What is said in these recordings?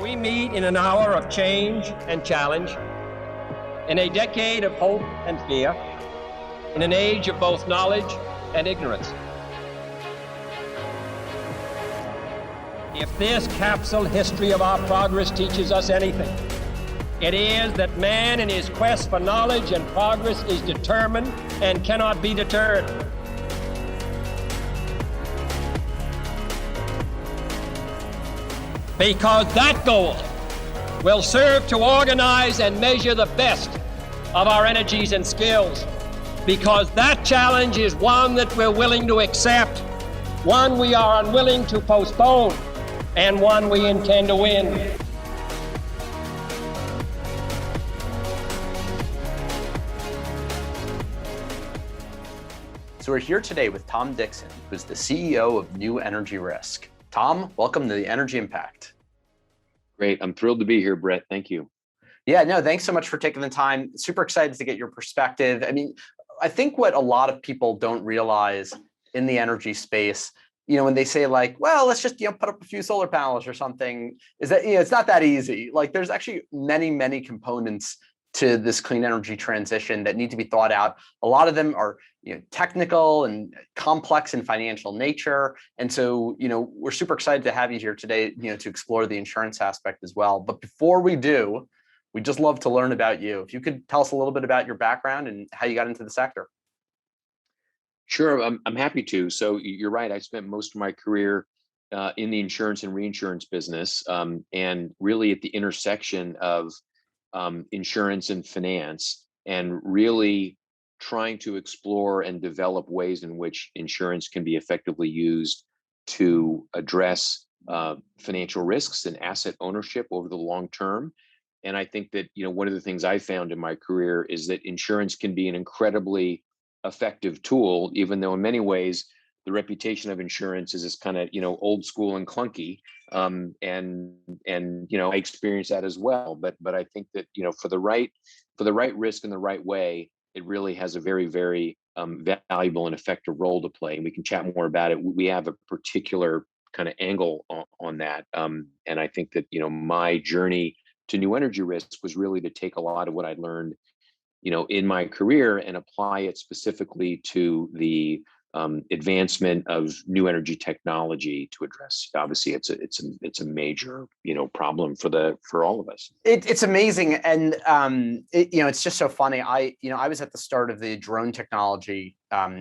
We meet in an hour of change and challenge, in a decade of hope and fear, in an age of both knowledge and ignorance. If this capsule history of our progress teaches us anything, it is that man in his quest for knowledge and progress is determined and cannot be deterred. Because that goal will serve to organize and measure the best of our energies and skills. Because that challenge is one that we're willing to accept, one we are unwilling to postpone, and one we intend to win. So we're here today with Tom Dickson, who's the CEO of New Energy Risk. Tom, welcome to the Energy Impact. Great. I'm thrilled to be here, Brett. Thank you. Yeah, no, thanks so much for taking the time. Super excited to get your perspective. I mean, I think what a lot of people don't realize in the energy space, when they say like, well, let's just, put up a few solar panels or something, is that, it's not that easy. Like there's actually many, many components to this clean energy transition that need to be thought out. A lot of them are technical and complex in financial nature. And so, we're super excited to have you here today, to explore the insurance aspect as well. But before we do, we'd just love to learn about you. If you could tell us a little bit about your background and how you got into the sector. Sure, I'm happy to. So you're right. I spent most of my career in the insurance and reinsurance business, and really at the intersection of insurance and finance, and really trying to explore and develop ways in which insurance can be effectively used to address financial risks and asset ownership over the long term. And I think that, one of the things I found in my career is that insurance can be an incredibly effective tool, even though in many ways the reputation of insurance is this kind of, old school and clunky. And I experienced that as well. But I think that, for the right risk in the right way, it really has a very, very valuable and effective role to play. And we can chat more about it. We have a particular kind of angle on that. And I think that, my journey to New Energy Risk was really to take a lot of what I learned, in my career and apply it specifically to the advancement of new energy technology to address. Obviously, it's a major problem for all of us. It's amazing, and it's just so funny. I was at the start of the drone technology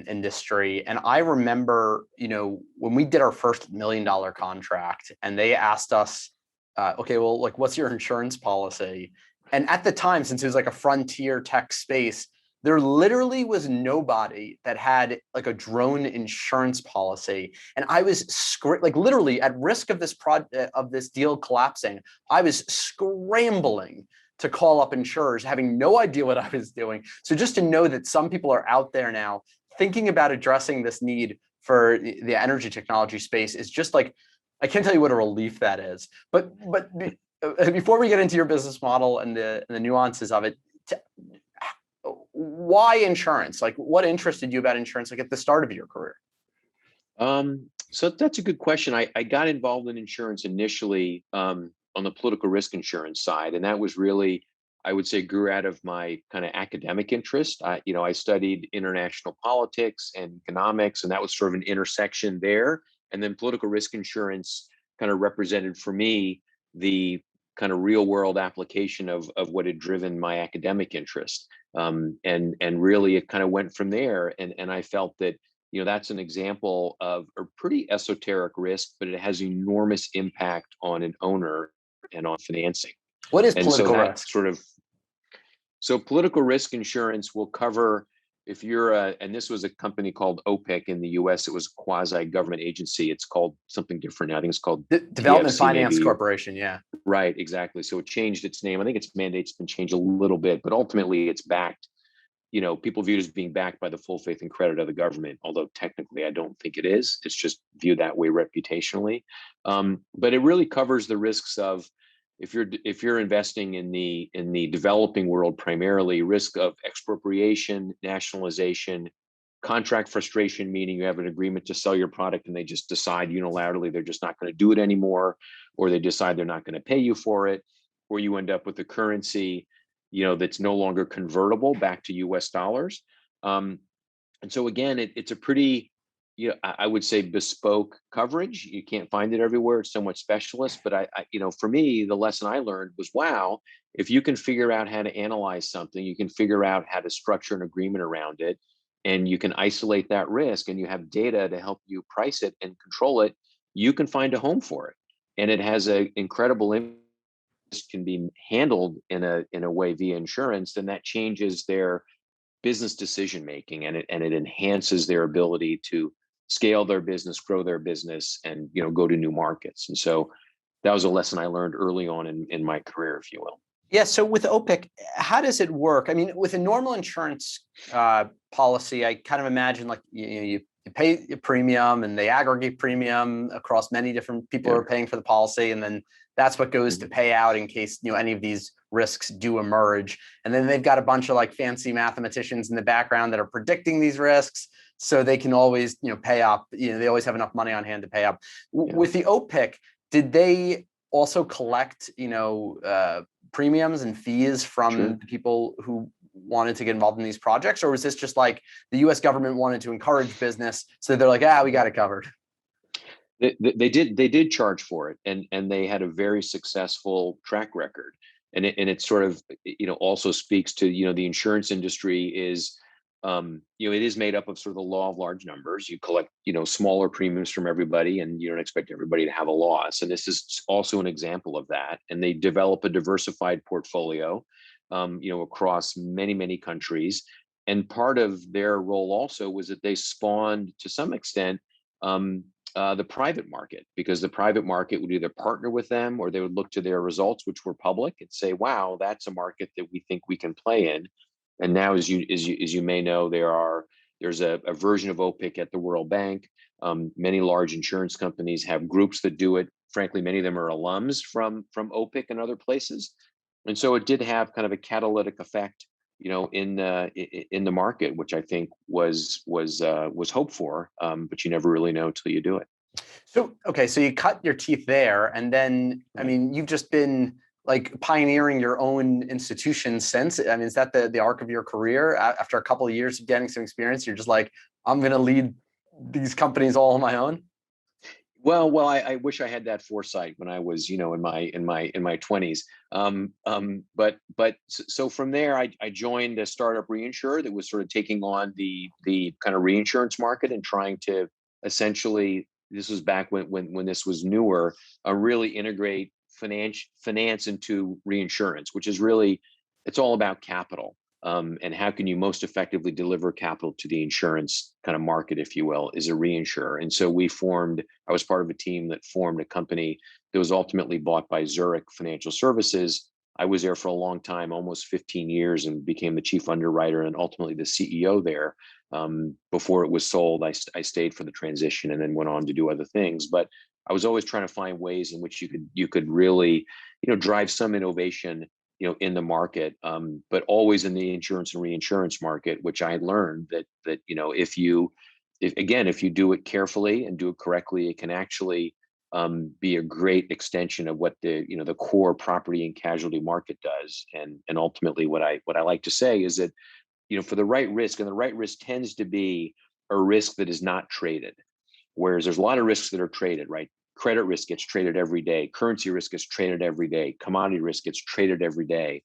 industry, and I remember when we did our first $1 million contract, and they asked us, okay, well, like, what's your insurance policy? And at the time, since it was like a frontier tech space, there literally was nobody that had like a drone insurance policy. And I was literally at risk of this deal collapsing. I was scrambling to call up insurers, having no idea what I was doing. So just to know that some people are out there now thinking about addressing this need for the energy technology space is just like, I can't tell you what a relief that is. But before we get into your business model and the nuances of it, why insurance? Like, what interested you about insurance, like at the start of your career? So that's a good question. I got involved in insurance initially on the political risk insurance side, and that was really, I would say, grew out of my kind of academic interest. I studied international politics and economics, and that was sort of an intersection there. And then political risk insurance kind of represented for me the kind of real world application of what had driven my academic interest. And really it kind of went from there. And I felt that, that's an example of a pretty esoteric risk, but it has enormous impact on an owner and on financing. What is political risk? So political risk insurance will cover, if you're and this was a company called OPIC in the US, it was a quasi-government agency. It's called something different now. I think it's called Development DFC, Finance maybe. Corporation. Yeah. Right, exactly. So it changed its name. I think its mandate's been changed a little bit, but ultimately it's backed, people view it as being backed by the full faith and credit of the government, although technically I don't think it is. It's just viewed that way reputationally. But it really covers the risks of, if you're investing in the developing world, primarily risk of expropriation, nationalization, contract frustration, meaning you have an agreement to sell your product and they just decide unilaterally they're just not going to do it anymore, or they decide they're not going to pay you for it, or you end up with a currency, that's no longer convertible back to US dollars. And so again, it's a pretty, I would say bespoke coverage. You can't find it everywhere. It's somewhat specialist, but for me, the lesson I learned was, wow, if you can figure out how to analyze something, you can figure out how to structure an agreement around it, and you can isolate that risk, and you have data to help you price it and control it, you can find a home for it. And it has an incredible impact. Can be handled in a way via insurance, then that changes their business decision making, and it enhances their ability to scale their business, grow their business, and go to new markets. And so that was a lesson I learned early on in my career, if you will. Yeah. So with OPIC, how does it work? I mean, with a normal insurance policy, I kind of imagine like you pay a premium and they aggregate premium across many different people who are paying for the policy, and then that's what goes to pay out in case any of these risks do emerge. And then they've got a bunch of like fancy mathematicians in the background that are predicting these risks, so they can always pay up. They always have enough money on hand to pay up. With the OPIC, did they also collect premiums and fees from the people who wanted to get involved in these projects, or was this just like the U.S. government wanted to encourage business, so they're like, we got it covered? They did charge for it, and they had a very successful track record, and it sort of also speaks to the insurance industry is it is made up of sort of the law of large numbers. You collect smaller premiums from everybody, and you don't expect everybody to have a loss, and this is also an example of that. And they develop a diversified portfolio across many countries, and part of their role also was that they spawned to some extent the private market, because the private market would either partner with them, or they would look to their results, which were public, and say, wow, that's a market that we think we can play in. And now, as you may know, there's a version of OPIC at the World Bank. Many large insurance companies have groups that do it. Frankly, many of them are alums from OPIC and other places. And so it did have kind of a catalytic effect in the market, which I think was hoped for, but you never really know until you do it. So, okay, so you cut your teeth there, and then, I mean, you've just been like pioneering your own institution since. I mean, is that the arc of your career? After a couple of years of getting some experience, you're just like, I'm going to lead these companies all on my own? Well, I wish I had that foresight when I was, in my 20s. But so from there, I joined a startup reinsurer that was sort of taking on the kind of reinsurance market and trying to essentially, this was back when this was newer, really integrate finance into reinsurance, which is really, it's all about capital. And how can you most effectively deliver capital to the insurance kind of market, if you will, is a reinsurer. And so I was part of a team that formed a company that was ultimately bought by Zurich Financial Services. I was there for a long time, almost 15 years, and became the chief underwriter and ultimately the CEO there. Before it was sold, I stayed for the transition and then went on to do other things. But I was always trying to find ways in which you could really, drive some innovation in the market, but always in the insurance and reinsurance market, which I learned that if you do it carefully and do it correctly, it can actually be a great extension of what the core property and casualty market does. And ultimately, what I like to say is that for the right risk, and the right risk tends to be a risk that is not traded, whereas there's a lot of risks that are traded, right? Credit risk gets traded every day. Currency risk gets traded every day. Commodity risk gets traded every day.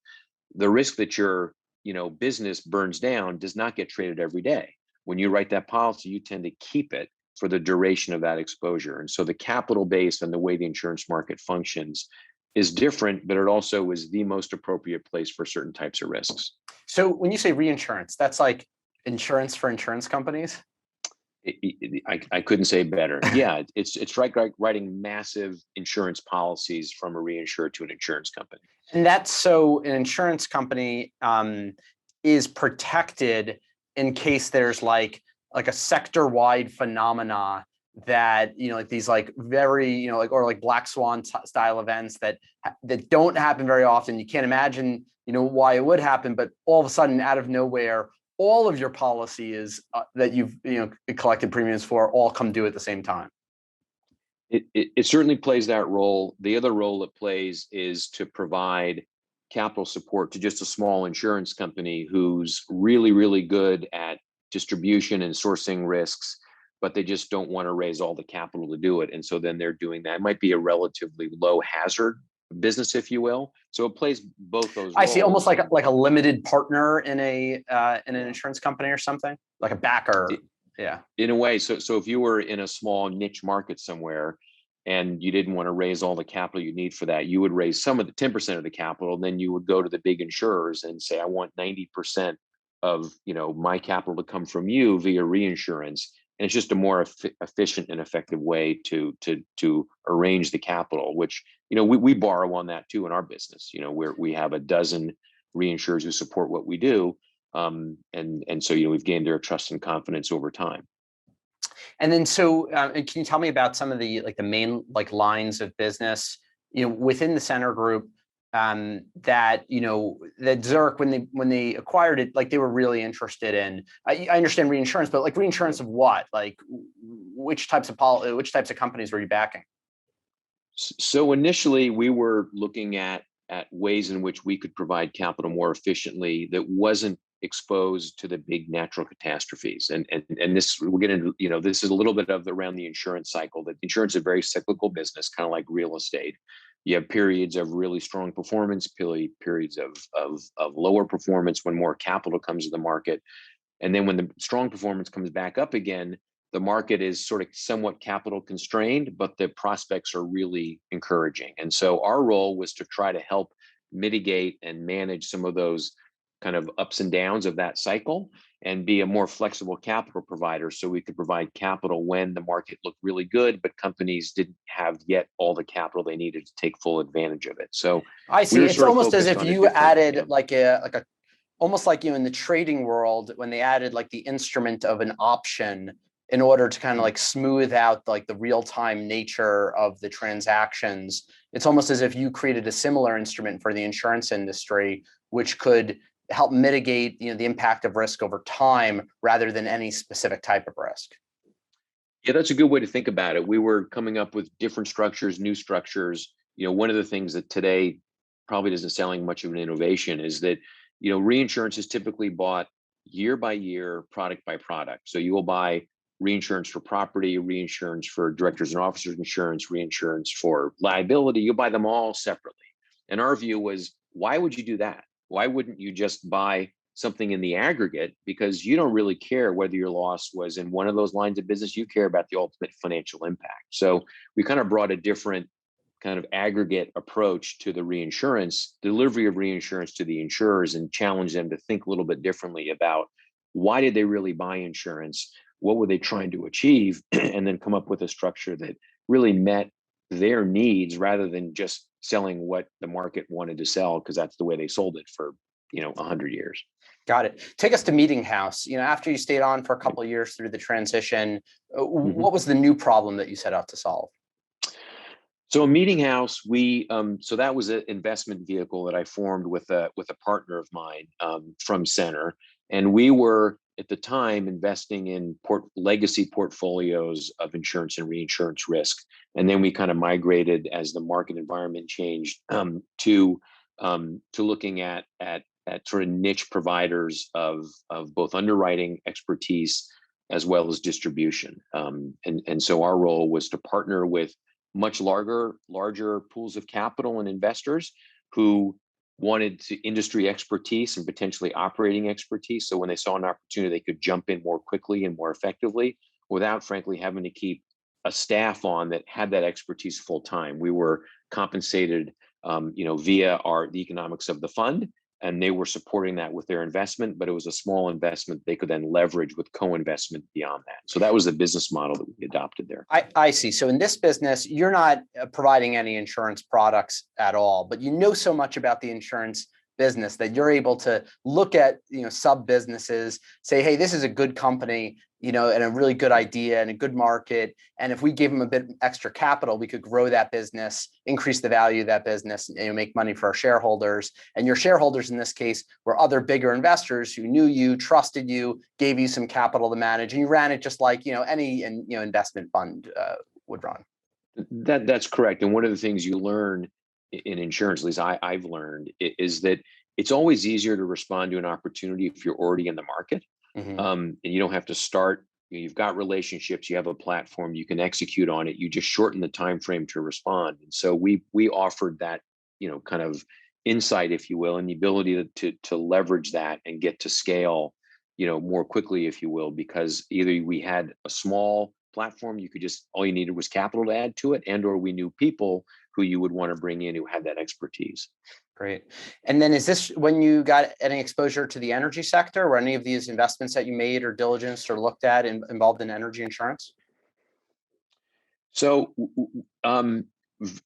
The risk that your business burns down does not get traded every day. When you write that policy, you tend to keep it for the duration of that exposure. And so the capital base and the way the insurance market functions is different, but it also is the most appropriate place for certain types of risks. So when you say reinsurance, that's like insurance for insurance companies? I couldn't say better. Yeah, it's like writing massive insurance policies from a reinsurer to an insurance company. And that's so an insurance company is protected in case there's like a sector-wide phenomena that like these like very or like black swan style events that don't happen very often. You can't imagine why it would happen, but all of a sudden, out of nowhere, all of your policies that you've collected premiums for all come due at the same time. It certainly plays that role. The other role it plays is to provide capital support to just a small insurance company who's really, really good at distribution and sourcing risks, but they just don't want to raise all the capital to do it. And so then they're doing that. It might be a relatively low hazard business, if you will. So it plays both those I roles. see, almost like a limited partner in an insurance company or something, like a backer. Yeah. In a way. So if you were in a small niche market somewhere and you didn't want to raise all the capital you need for that, you would raise some of the 10% of the capital, and then you would go to the big insurers and say, I want 90% of my capital to come from you via reinsurance. And it's just a more efficient and effective way to arrange the capital, which we borrow on that too in our business. Where we have a dozen reinsurers who support what we do. And so we've gained their trust and confidence over time. And then can you tell me about some of the main lines of business within the Center Group that Zurich, when they acquired it, they were really interested in? I understand reinsurance, but reinsurance of what? Which types of companies were you backing? So initially we were looking at ways in which we could provide capital more efficiently that wasn't exposed to the big natural catastrophes. And this, we'll get into, this is a little bit of around the insurance cycle. That insurance is a very cyclical business, kind of like real estate. You have periods of really strong performance, periods of lower performance when more capital comes to the market. And then when the strong performance comes back up again, the market is sort of somewhat capital constrained, but the prospects are really encouraging. And so our role was to try to help mitigate and manage some of those kind of ups and downs of that cycle and be a more flexible capital provider, so we could provide capital when the market looked really good, but companies didn't have yet all the capital they needed to take full advantage of it. So I see. It's almost as if you added almost like in the trading world, when they added the instrument of an option in order to kind of smooth out the real-time nature of the transactions. It's almost as if you created a similar instrument for the insurance industry, which could help mitigate the impact of risk over time rather than any specific type of risk. Yeah, that's a good way to think about it. We were coming up with different structures, new structures. One of the things that today probably doesn't sound like much of an innovation is that reinsurance is typically bought year by year, product by product. So you will buy reinsurance for property, reinsurance for directors and officers insurance, reinsurance for liability. You'll buy them all separately. And our view was, why would you do that? Why wouldn't you just buy something in the aggregate? Because you don't really care whether your loss was in one of those lines of business. You care about the ultimate financial impact. So we kind of brought a different kind of aggregate approach to the reinsurance, delivery of reinsurance to the insurers, and challenge them to think a little bit differently about why did they really buy insurance? What were they trying to achieve? And then come up with a structure that really met their needs rather than just selling what the market wanted to sell, because that's the way they sold it for 100 years. Got it. Take us to Meetinghouse. After you stayed on for a couple of years through the transition, what was the new problem that you set out to solve? So Meetinghouse, so that was an investment vehicle that I formed with a partner of mine from Center, and we were at the time investing in legacy portfolios of insurance and reinsurance risk, and then we kind of migrated as the market environment changed to looking at sort of niche providers of both underwriting expertise as well as distribution, and so our role was to partner with much larger pools of capital and investors who wanted industry expertise and potentially operating expertise. So when they saw an opportunity, they could jump in more quickly and more effectively without, frankly, having to keep a staff on that had that expertise full time. We were compensated, via the economics of the fund, and they were supporting that with their investment, but it was a small investment they could then leverage with co-investment beyond that. So that was the business model that we adopted there. I see. So in this business, you're not providing any insurance products at all, but you know so much about the insurance business that you're able to look at, sub businesses, say, hey, this is a good company, and a really good idea and a good market. And if we gave them a bit extra capital, we could grow that business, increase the value of that business, and make money for our shareholders. And your shareholders in this case were other bigger investors who knew you, trusted you, gave you some capital to manage, and you ran it just like any investment fund would run. That's correct. And one of the things you learn in insurance, at least I've learned, is that it's always easier to respond to an opportunity if you're already in the market, Hmm. and you don't have to start. You've got relationships, you have a platform, you can execute on it. You just shorten the time frame to respond. And so we offered that, kind of insight, if you will, and the ability to leverage that and get to scale, more quickly, if you will, because either we had a small platform, you could just, all you needed was capital to add to it, and or we knew people who you would want to bring in who had that expertise. Great. And then is this when you got any exposure to the energy sector? Were any of these investments that you made or diligence or looked at involved in energy insurance? So,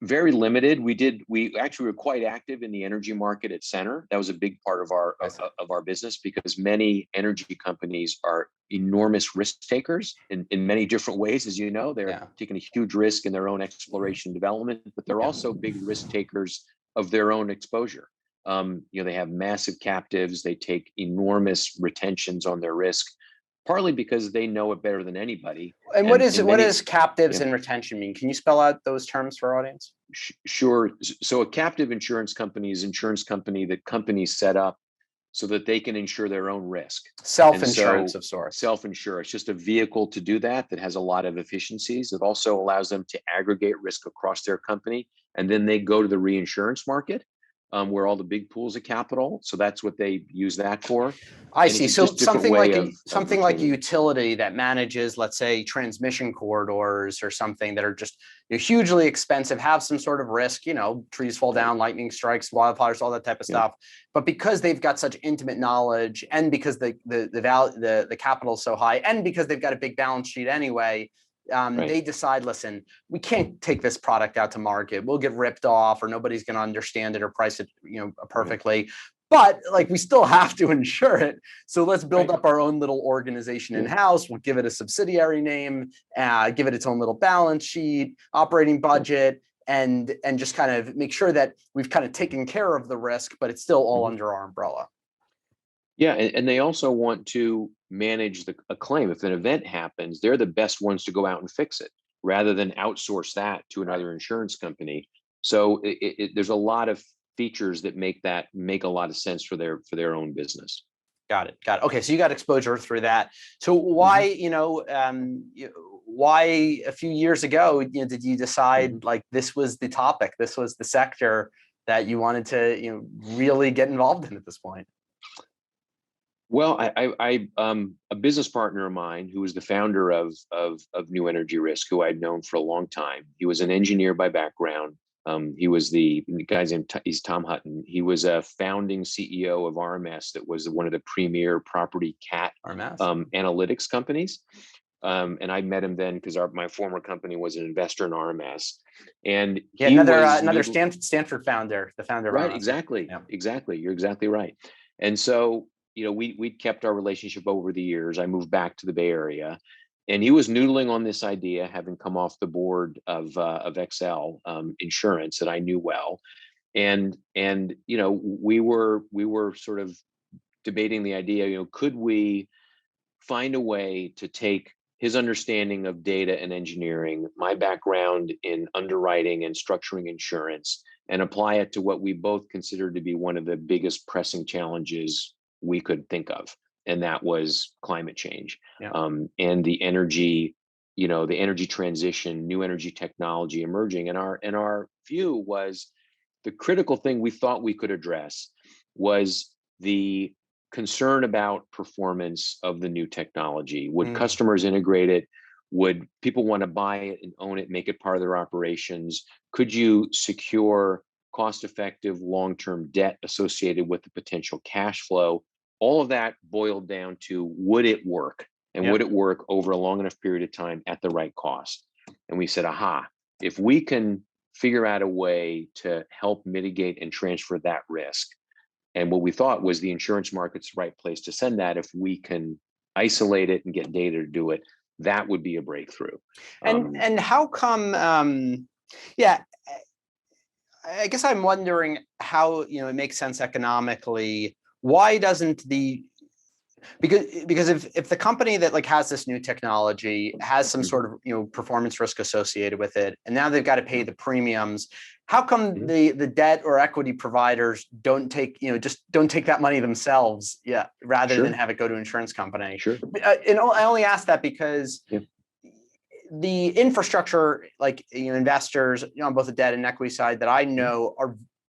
very limited. We actually were quite active in the energy market at Center. That was a big part of our I see. of our business, because many energy companies are enormous risk takers in many different ways. As you know, they're Yeah. taking a huge risk in their own exploration and development, but they're Yeah. also big risk takers of their own exposure. They have massive captives. They take enormous retentions on their risk, partly because they know it better than anybody. And And what many, does captives yeah. and retention mean? Can you spell out those terms for our audience? Sure. So a captive insurance company is an insurance company that companies set up so that they can insure their own risk. Self-insurance of sorts. Self-insure. It's just a vehicle to do that has a lot of efficiencies. It also allows them to aggregate risk across their company. And then they go to the reinsurance market, where all the big pools of capital. So that's what they use that for. I And see. it's So just a different way of something like a retaining. utility that manages, let's say, transmission corridors or something that are just hugely expensive, have some sort of risk. Trees fall down, lightning strikes, wildfires, all that type of Yeah. stuff. But because they've got such intimate knowledge, and because the capital is so high, and because they've got a big balance sheet anyway, Right. they decide, listen, we can't take this product out to market. We'll get ripped off, or nobody's going to understand it or price it, perfectly. But like, we still have to insure it. So let's build Right. up our own little organization in house. We'll give it a subsidiary name, give it its own little balance sheet, operating budget, and just kind of make sure that we've kind of taken care of the risk, but it's still all Mhm. under our umbrella. Yeah, and they also want to manage a claim. If an event happens, they're the best ones to go out and fix it, rather than outsource that to Right. another insurance company. So there's a lot of features that make a lot of sense for their own business. Got it. Okay, so you got exposure through that. So why, Mhm. why a few years ago, did you decide Mhm. like this was the topic, this was the sector that you wanted to, really get involved in at this point? Well, a business partner of mine who was the founder of New Energy Risk, who I'd known for a long time. He was an engineer by background. He was the guy's name. He's Tom Hutton. He was a founding CEO of RMS, that was one of the premier property cat Biomass. analytics companies. And I met him then because my former company was an investor in RMS, and Yeah, he another was Stanford founder, the founder of right. RMS. Exactly. Yeah. Exactly. You're exactly right. And so, we'd kept our relationship over the years. I moved back to the Bay Area, and he was noodling on this idea, having come off the board of XL Insurance that I knew well. And we were sort of debating the idea, could we find a way to take his understanding of data and engineering, my background in underwriting and structuring insurance, and apply it to what we both considered to be one of the biggest pressing challenges we could think of, and that was climate change. Yeah. And the energy transition, new energy technology emerging. And our view was, the critical thing we thought we could address was the concern about performance of the new technology. Would customers integrate it? Would people want to buy it and own it, make it part of their operations? Could you secure cost-effective long-term debt associated with the potential cash flow? All of that boiled down to, would it work? And Yeah. would it work over a long enough period of time at the right cost? And we said, aha, if we can figure out a way to help mitigate and transfer that risk. And what we thought was, the insurance market's the right place to send that. If we can isolate it and get data to do it, that would be a breakthrough. And how come? Yeah, I guess I'm wondering how it makes sense economically. Why doesn't the Because if the company that like has this new technology has some sort of performance risk associated with it, and now they've got to pay the premiums, how come the debt or equity providers don't take just don't take that money themselves, rather than have it go to an insurance company? Sure. And I only ask that because the infrastructure, like investors on both the debt and equity side that I know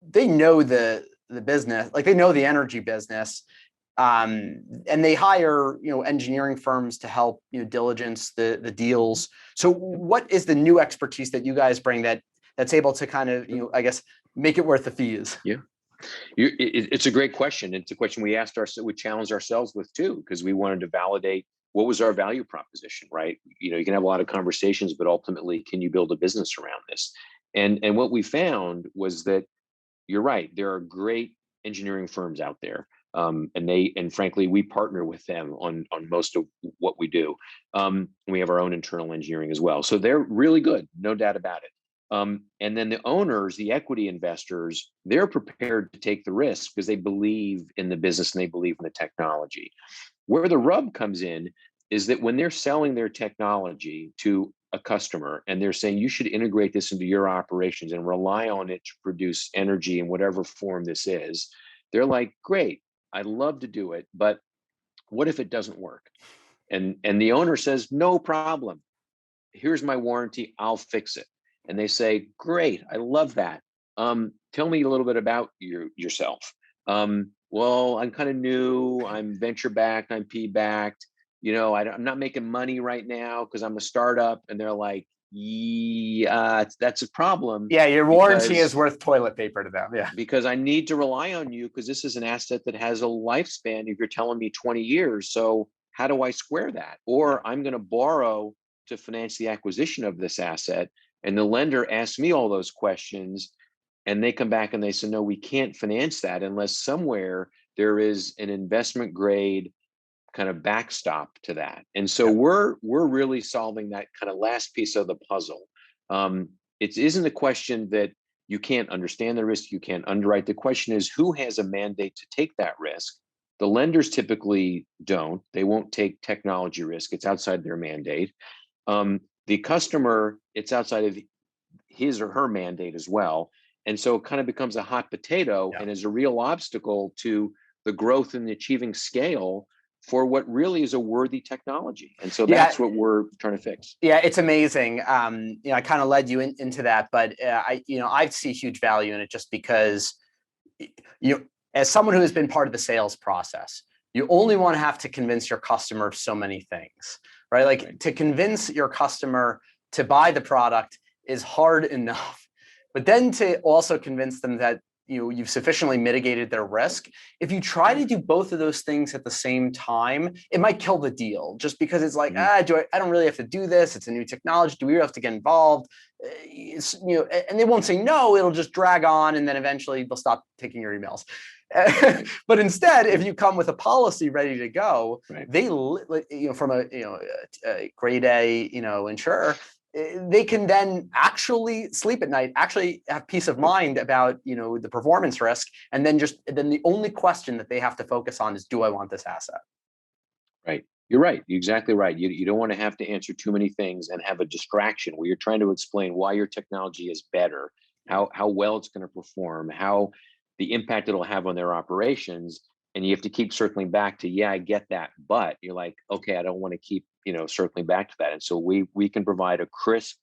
they know the business, like they know the energy business. And they hire engineering firms to help diligence the deals. So what is the new expertise that you guys bring that's able to kind of I guess make it worth the fees? It's a great question. It's a question we challenged ourselves with too, because we wanted to validate what was our value proposition, right? You can have a lot of conversations, but ultimately, can you build a business around this? And what we found was that you're right. There are great engineering firms out there. And frankly, we partner with them on most of what we do. We have our own internal engineering as well. So they're really good, no doubt about it. And then the owners, the equity investors, they're prepared to take the risk because they believe in the business and they believe in the technology. Where the rub comes in is that when they're selling their technology to a customer and they're saying you should integrate this into your operations and rely on it to produce energy in whatever form this is, they're like, great, I'd love to do it, but what if it doesn't work? And the owner says, no problem. Here's my warranty. I'll fix it. And they say, great, I love that. Tell me a little bit about yourself. Well, I'm kind of new. I'm venture backed. I'm P backed. I'm not making money right now because I'm a startup. And they're like, yeah, that's a problem. Yeah, your warranty is worth toilet paper to them. Yeah, because I need to rely on you because this is an asset that has a lifespan. If you're telling me 20 years, so how do I square that? Or I'm going to borrow to finance the acquisition of this asset, and the lender asks me all those questions, and they come back and they say, no, we can't finance that unless somewhere there is an investment grade kind of backstop to that. And so we're really solving that kind of last piece of the puzzle. It isn't a question that you can't understand the risk, you can't underwrite. The question is who has a mandate to take that risk? The lenders typically don't. They won't take technology risk. It's outside their mandate. The customer, it's outside of his or her mandate as well. And so it kind of becomes a hot potato and is a real obstacle to the growth and achieving scale for what really is a worthy technology. And so that's what we're trying to fix. Yeah, it's amazing. I kind of led you into that, but I see huge value in it just because, as someone who has been part of the sales process, you only want to have to convince your customer of so many things, right? Like to convince your customer to buy the product is hard enough, but then to also convince them that you've sufficiently mitigated their risk. If you try to do both of those things at the same time, it might kill the deal just because it's like, I don't really have to do this. It's a new technology. Do we really have to get involved? And they won't say no, it'll just drag on. And then eventually they'll stop taking your emails. But instead, if you come with a policy ready to go, they, from a grade A, insurer, they can then actually sleep at night, actually have peace of mind about, the performance risk. And then the only question that they have to focus on is, do I want this asset? Right. You're right. You're exactly right. You don't want to have to answer too many things and have a distraction where you're trying to explain why your technology is better, how well it's going to perform, how the impact it'll have on their operations. And you have to keep circling back to, I get that. But you're like, okay, I don't want to keep, circling back to that. And so we can provide a crisp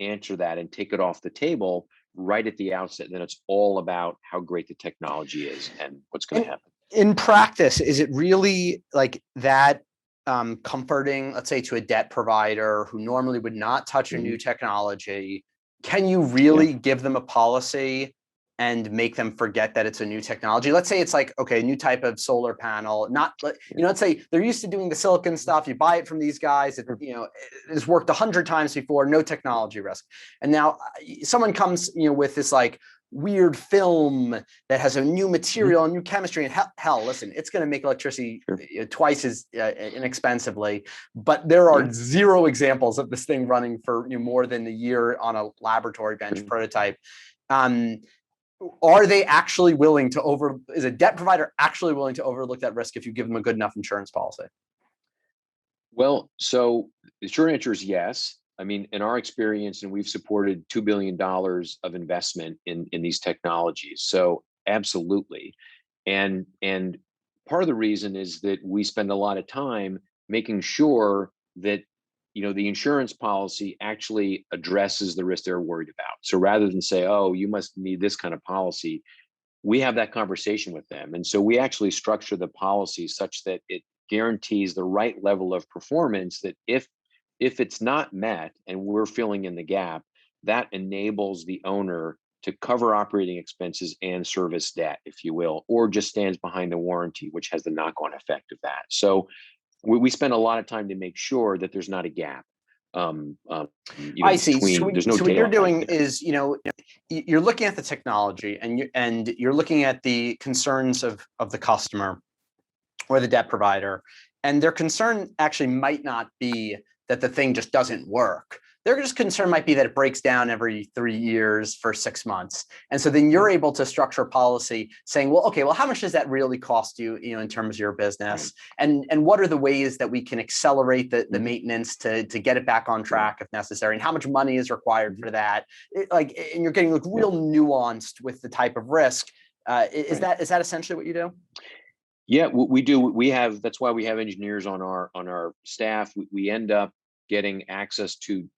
answer to that and take it off the table right at the outset. And then it's all about how great the technology is and what's going to happen. In practice, is it really like that comforting, let's say, to a debt provider who normally would not touch a new technology? Can you really give them a policy and make them forget that it's a new technology? Let's say it's like, okay, a new type of solar panel, let's say they're used to doing the silicon stuff. You buy it from these guys, it's worked 100 times before, no technology risk. And now someone comes, with this like weird film that has a new material, and new chemistry, and hell, listen, it's going to make electricity twice as inexpensively, but there are zero examples of this thing running for more than a year on a laboratory bench prototype. are they actually willing to is a debt provider actually willing to overlook that risk if you give them a good enough insurance policy? Well, so the short answer is yes. I mean, in our experience, and we've supported $2 billion of investment in these technologies. So absolutely. And part of the reason is that we spend a lot of time making sure that the insurance policy actually addresses the risk they're worried about. So rather than say, oh, you must need this kind of policy, we have that conversation with them. And so we actually structure the policy such that it guarantees the right level of performance, that if it's not met and we're filling in the gap, that enables the owner to cover operating expenses and service debt, if you will, or just stands behind the warranty, which has the knock-on effect of that. So we spend a lot of time to make sure that there's not a gap. I see. There's no so what you're doing there. is, you're looking at the technology and you're looking at the concerns of the customer or the debt provider, and their concern actually might not be that the thing just doesn't work. Their just concern might be that it breaks down every 3 years for 6 months. And so then you're able to structure a policy saying, well, okay, well, how much does that really cost you, in terms of your business? And what are the ways that we can accelerate the maintenance to get it back on track if necessary? And how much money is required for that? And you're getting real nuanced with the type of risk. Is that essentially what you do? Yeah, we do. That's why we have engineers on our staff. We end up getting access to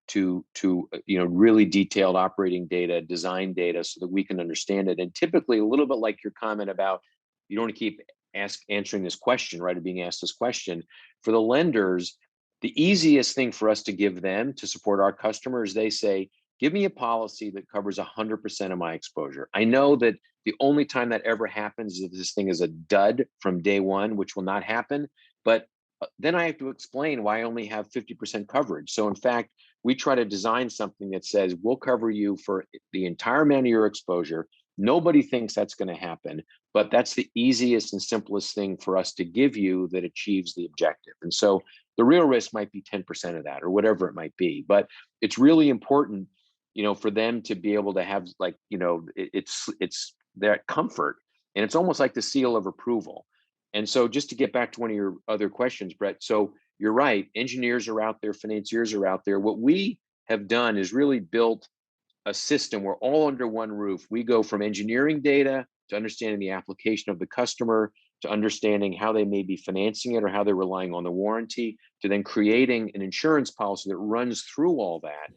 really detailed operating data, design data, so that we can understand it. And typically, a little bit like your comment about you don't want to keep answering this question, right, or being asked this question. For the lenders, the easiest thing for us to give them to support our customers, they say, give me a policy that covers 100% of my exposure. I know that the only time that ever happens is if this thing is a dud from day one, which will not happen. But then I have to explain why I only have 50% coverage. So in fact, we try to design something that says we'll cover you for the entire amount of your exposure. Nobody thinks that's going to happen, but that's the easiest and simplest thing for us to give you that achieves the objective. And so the real risk might be 10% of that or whatever it might be. But it's really important, for them to be able to have it's their comfort, and it's almost like the seal of approval. And so just to get back to one of your other questions, Brett, so you're right, engineers are out there, financiers are out there. What we have done is really built a system where all under one roof, we go from engineering data to understanding the application of the customer, to understanding how they may be financing it or how they're relying on the warranty, to then creating an insurance policy that runs through all that.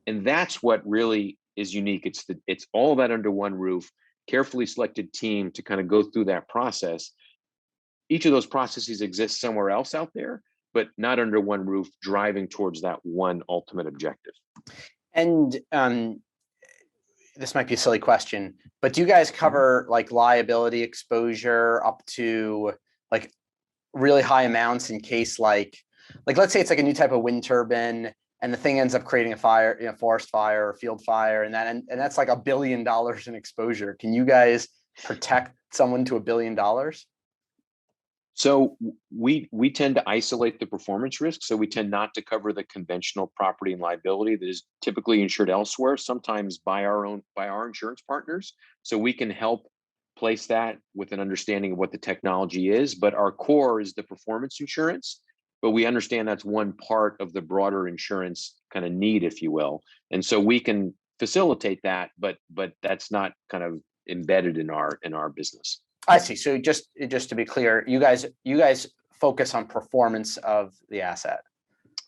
And that's what really is unique. It's all that under one roof, carefully selected team to kind of go through that process. Each of those processes exists somewhere else out there, but not under one roof, driving towards that one ultimate objective. And this might be a silly question, but do you guys cover like liability exposure up to like really high amounts in case like let's say it's like a new type of wind turbine and the thing ends up creating a fire, forest fire or field fire, and that's like $1 billion in exposure. Can you guys protect someone to $1 billion? So we tend to isolate the performance risk. So we tend not to cover the conventional property and liability that is typically insured elsewhere, sometimes by our insurance partners. So we can help place that with an understanding of what the technology is. But our core is the performance insurance. But we understand that's one part of the broader insurance kind of need, if you will. And so we can facilitate that, but that's not kind of embedded in our business. I see. So just to be clear, you guys focus on performance of the asset.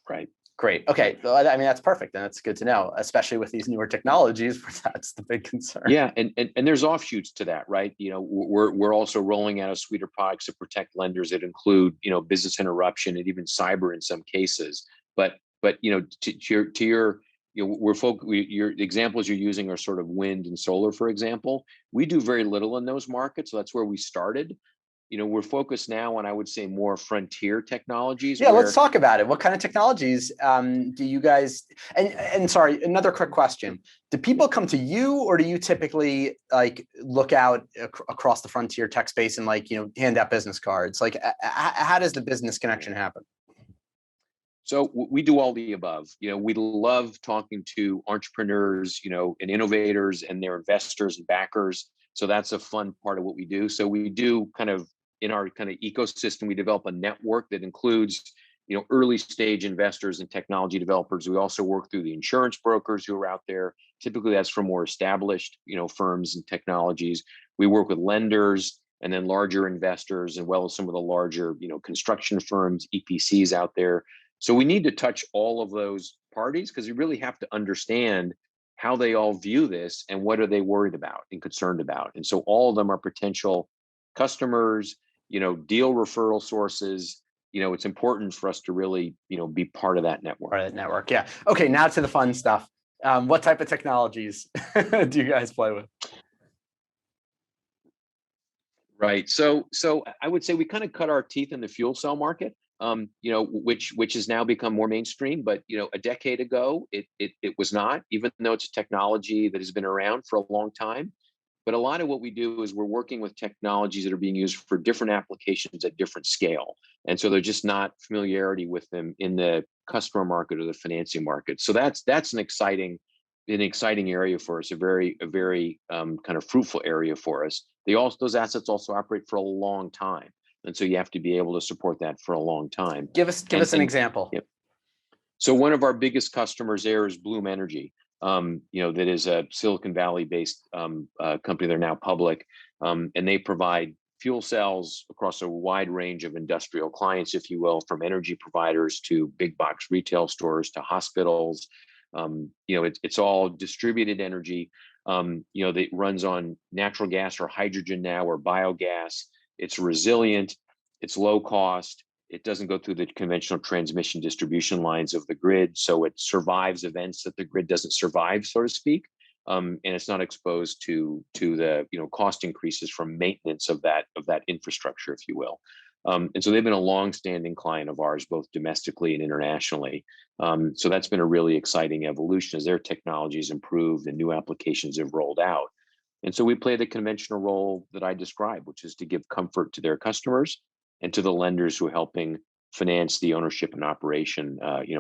Right. Great. Okay. I mean, that's perfect. And that's good to know, especially with these newer technologies where that's the big concern. Yeah. And there's offshoots to that, right? We're also rolling out a suite of products to protect lenders that include, business interruption and even cyber in some cases. But to your your examples you're using are sort of wind and solar, for example. We do very little in those markets. So that's where we started. We're focused now on, I would say, more frontier technologies. Yeah, let's talk about it. What kind of technologies do you guys, and sorry, another quick question. Do people come to you, or do you typically like look out across the frontier tech space and hand out business cards? Like, how does the business connection happen? So we do all the above. We love talking to entrepreneurs, and innovators and their investors and backers. So that's a fun part of what we do. So we do kind of in our kind of ecosystem, we develop a network that includes, early stage investors and technology developers. We also work through the insurance brokers who are out there. Typically that's for more established, firms and technologies. We work with lenders and then larger investors, as well as some of the larger, construction firms, EPCs out there. So we need to touch all of those parties because we really have to understand how they all view this and what are they worried about and concerned about. And so all of them are potential customers, deal referral sources. It's important for us to really, be part of that network. Part of that network, yeah. Okay, now to the fun stuff. What type of technologies do you guys play with? Right. So I would say we kind of cut our teeth in the fuel cell market, which has now become more mainstream. But a decade ago, it was not, even though it's a technology that has been around for a long time. But a lot of what we do is we're working with technologies that are being used for different applications at different scale. And so there's just not familiarity with them in the customer market or the financing market. So that's an exciting area for us, a very kind of fruitful area for us. Those assets also operate for a long time. And so you have to be able to support that for a long time. Give us an example. Yep. So one of our biggest customers there is Bloom Energy. That is a Silicon Valley based company. They're now public, and they provide fuel cells across a wide range of industrial clients, if you will, from energy providers to big box retail stores to hospitals. It's all distributed energy. That runs on natural gas or hydrogen now or biogas. It's resilient. It's low cost. It doesn't go through the conventional transmission distribution lines of the grid, so it survives events that the grid doesn't survive, so to speak, and it's not exposed to the cost increases from maintenance of that infrastructure, if you will. And so they've been a long-standing client of ours, both domestically and internationally. So that's been a really exciting evolution as their technology has improved and new applications have rolled out. And so we play the conventional role that I described, which is to give comfort to their customers and to the lenders who are helping finance the ownership and operation,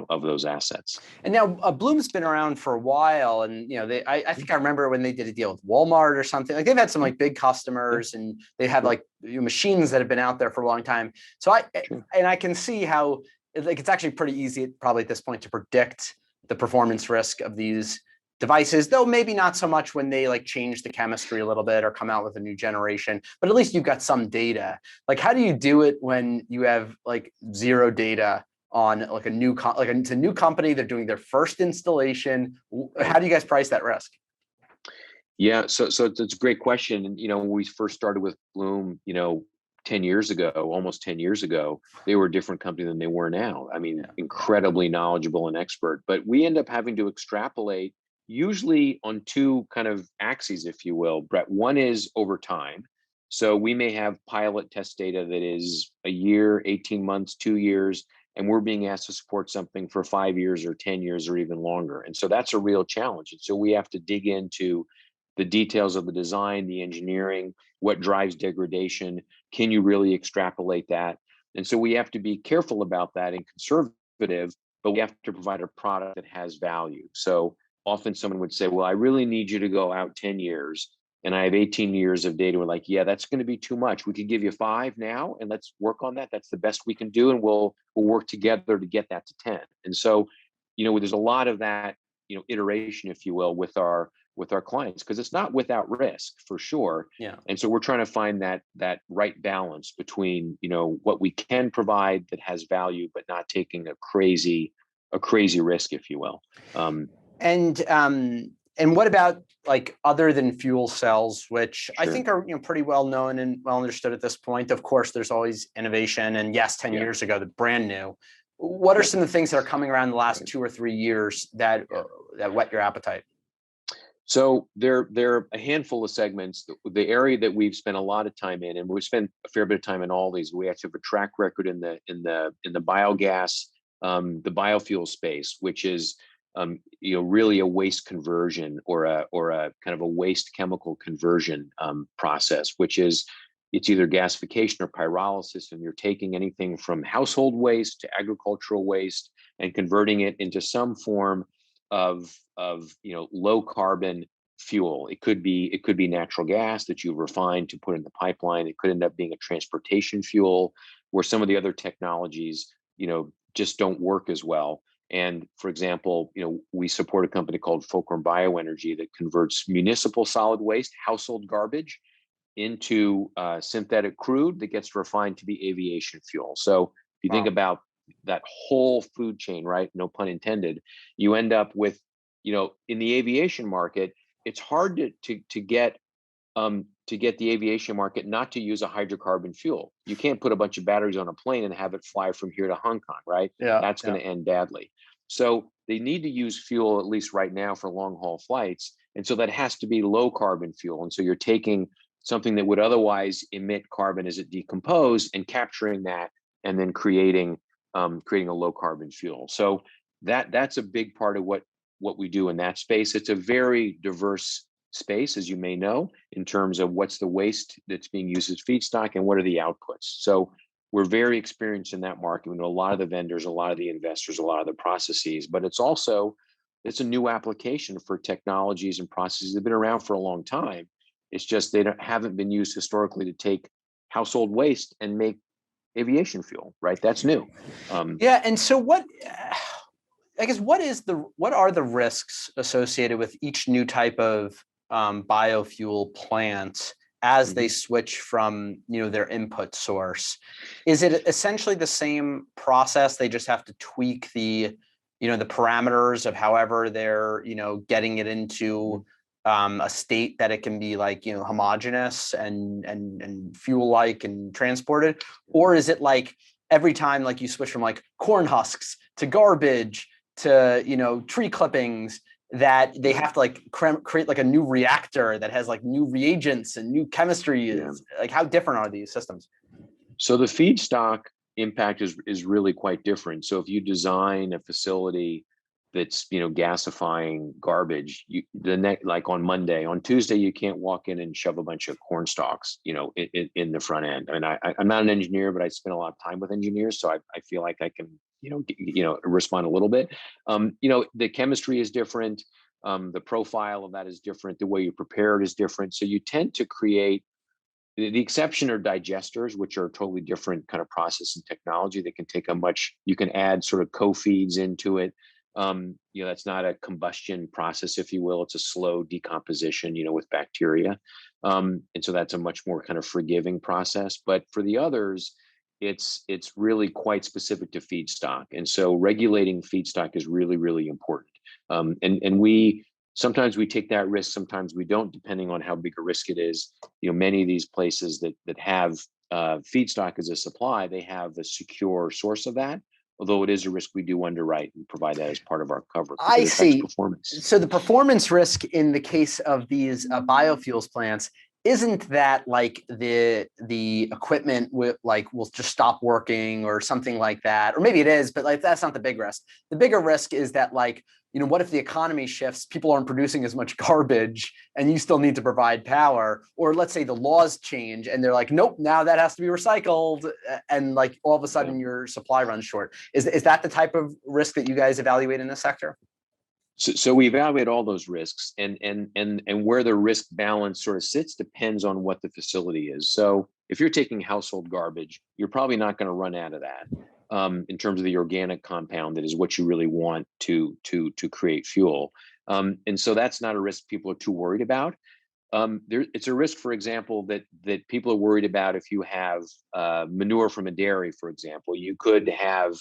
of those assets. And now Bloom's been around for a while, and I think I remember when they did a deal with Walmart or something. Like they've had some like big customers, and they have like machines that have been out there for a long time. So I can see how it's actually pretty easy probably at this point to predict the performance risk of these devices, though maybe not so much when they like change the chemistry a little bit or come out with a new generation, but at least you've got some data. Like, how do you do it when you have like zero data on like it's a new company, they're doing their first installation? How do you guys price that risk? Yeah, so it's a great question. And when we first started with Bloom, 10 years ago, almost 10 years ago, they were a different company than they were now. I mean, incredibly knowledgeable and expert, but we end up having to extrapolate usually on two kind of axes, if you will, Brett. One is over time. So we may have pilot test data that is a year, 18 months, 2 years, and we're being asked to support something for 5 years or 10 years or even longer. And so that's a real challenge. And so we have to dig into the details of the design, the engineering, what drives degradation. Can you really extrapolate that? And so we have to be careful about that and conservative, but we have to provide a product that has value. So often someone would say, well, I really need you to go out 10 years and I have 18 years of data. We're like, yeah, that's going to be too much. We could give you 5 now and let's work on that. That's the best we can do. And we'll work together to get that to 10. And so, there's a lot of that, iteration, if you will, with our clients, because it's not without risk for sure. Yeah. And so we're trying to find that right balance between, what we can provide that has value, but not taking a crazy risk, if you will. And what about like other than fuel cells, which I Sure. think are pretty well known and well understood at this point? Of course, there's always innovation, and yes, 10 years ago, the brand new. What are some of the things that are coming around the last 2 or 3 years that whet your appetite? So there are a handful of segments. The area that we've spent a lot of time in, and we've spent a fair bit of time in all these. We actually have a track record in the biogas, the biofuel space, which is really a waste conversion or a kind of a waste chemical conversion process, which is it's either gasification or pyrolysis, and you're taking anything from household waste to agricultural waste and converting it into some form of low carbon fuel. It could be natural gas that you refine to put in the pipeline. It could end up being a transportation fuel, where some of the other technologies just don't work as well. And for example, we support a company called Fulcrum Bioenergy that converts municipal solid waste, household garbage, into synthetic crude that gets refined to be aviation fuel. So if you think about that whole food chain, right? No pun intended. You end up with, in the aviation market, it's hard to get the aviation market not to use a hydrocarbon fuel. You can't put a bunch of batteries on a plane and have it fly from here to Hong Kong, right? Yeah, that's going to end badly. So they need to use fuel, at least right now, for long haul flights. And so that has to be low carbon fuel. And so you're taking something that would otherwise emit carbon as it decomposed and capturing that and then creating a low carbon fuel. So that's a big part of what we do in that space. It's a very diverse space, as you may know, in terms of what's the waste that's being used as feedstock and what are the outputs. So we're very experienced in that market. We know a lot of the vendors, a lot of the investors, a lot of the processes, but it's a new application for technologies and processes that have been around for a long time. It's just they haven't been used historically to take household waste and make aviation fuel, right? That's new. And so what are the risks associated with each new type of biofuel plant as they switch from their input source? Is it essentially the same process? They just have to tweak the the parameters of however they're getting it into a state that it can be like homogeneous and fuel like and transported, or is it like every time like you switch from like corn husks to garbage to tree clippings, that they have to like create like a new reactor that has like new reagents and new chemistry? Like, how different are these systems? So the feedstock impact is really quite different. So if you design a facility that's gasifying garbage, like on Tuesday you can't walk in and shove a bunch of corn stalks in the front end. I mean, I'm not an engineer, but I spend a lot of time with engineers, so I feel like I can respond a little bit. The chemistry is different, the profile of that is different, the way you prepare it is different. So you tend to create, the exception are digesters, which are a totally different kind of process and technology that can take you can add sort of co-feeds into it. That's not a combustion process, if you will. It's a slow decomposition, with bacteria. And so that's a much more kind of forgiving process. But for the others, it's really quite specific to feedstock. And so regulating feedstock is really, really important. And sometimes we take that risk, sometimes we don't, depending on how big a risk it is. Many of these places that have feedstock as a supply, they have a secure source of that. Although it is a risk, we do underwrite and provide that as part of our cover. I see. Performance. So the performance risk in the case of these biofuels plants isn't that like the equipment will just stop working or something like that, or maybe it is, but like that's not the big risk. The bigger risk is that what if the economy shifts, people aren't producing as much garbage and you still need to provide power, or let's say the laws change and they're like, nope, now that has to be recycled, and like all of a sudden your supply runs short. Is that the type of risk that you guys evaluate in this sector? So we evaluate all those risks, and where the risk balance sort of sits depends on what the facility is. So if you're taking household garbage, you're probably not going to run out of that in terms of the organic compound that is what you really want to create fuel. And so that's not a risk people are too worried about. It's a risk, for example, that people are worried about if you have manure from a dairy, for example. You could have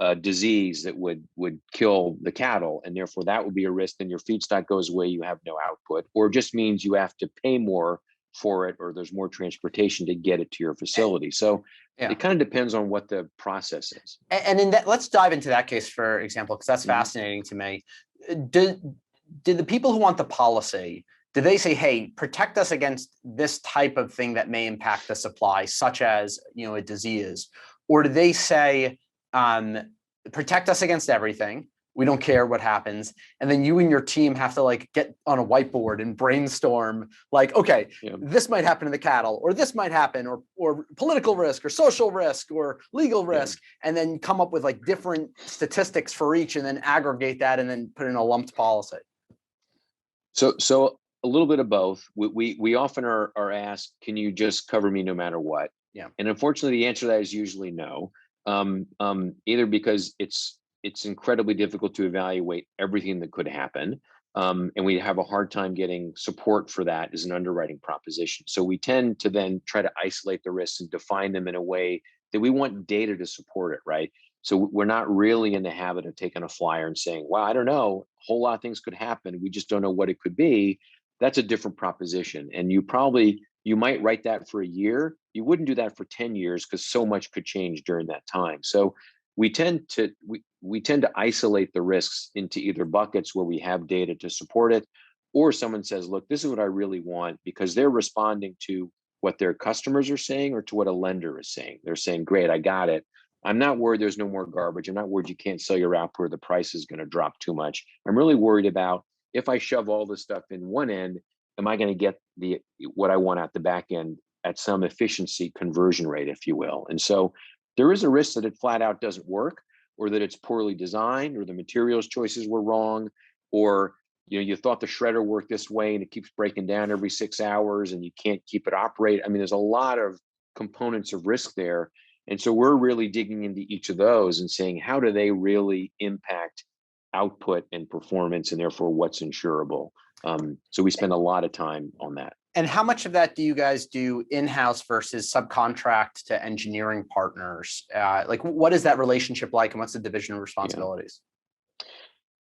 a disease that would kill the cattle, and therefore that would be a risk. Then your feedstock goes away, you have no output, or it just means you have to pay more for it, or there's more transportation to get it to your facility. So it kind of depends on what the process is. And in that, let's dive into that case, for example, because that's fascinating to me. Did the people who want the policy, do they say, hey, protect us against this type of thing that may impact the supply, such as a disease? Or do they say, protect us against everything, We don't care what happens. And then you and your team have to like get on a whiteboard and brainstorm like, okay, this might happen to the cattle, or this might happen, or political risk, or social risk, or legal risk, and then come up with like different statistics for each, and then aggregate that and then put in a lumped policy. So a little bit of both. We often are asked, can you just cover me no matter what? Yeah. And unfortunately, the answer to that is usually no. Either because it's incredibly difficult to evaluate everything that could happen. And we have a hard time getting support for that as an underwriting proposition. So we tend to then try to isolate the risks and define them in a way that we want data to support it, right? So we're not really in the habit of taking a flyer and saying, well, I don't know, a whole lot of things could happen. We just don't know what it could be. That's a different proposition. And you might write that for a year. You wouldn't do that for 10 years because so much could change during that time. So we tend to isolate the risks into either buckets where we have data to support it, or someone says, look, this is what I really want, because they're responding to what their customers are saying or to what a lender is saying. They're saying, great, I got it. I'm not worried there's no more garbage. I'm not worried you can't sell your output or the price is going to drop too much. I'm really worried about, if I shove all this stuff in one end, am I going to get what I want at the back end at some efficiency conversion rate, if you will? And so there is a risk that it flat out doesn't work, or that it's poorly designed, or the materials choices were wrong, or you thought the shredder worked this way and it keeps breaking down every 6 hours and you can't keep it operate. I mean, there's a lot of components of risk there. And so we're really digging into each of those and saying, how do they really impact output and performance, and therefore what's insurable? So we spend a lot of time on that. And how much of that do you guys do in-house versus subcontract to engineering partners? Like, what is that relationship like, and what's the division of responsibilities?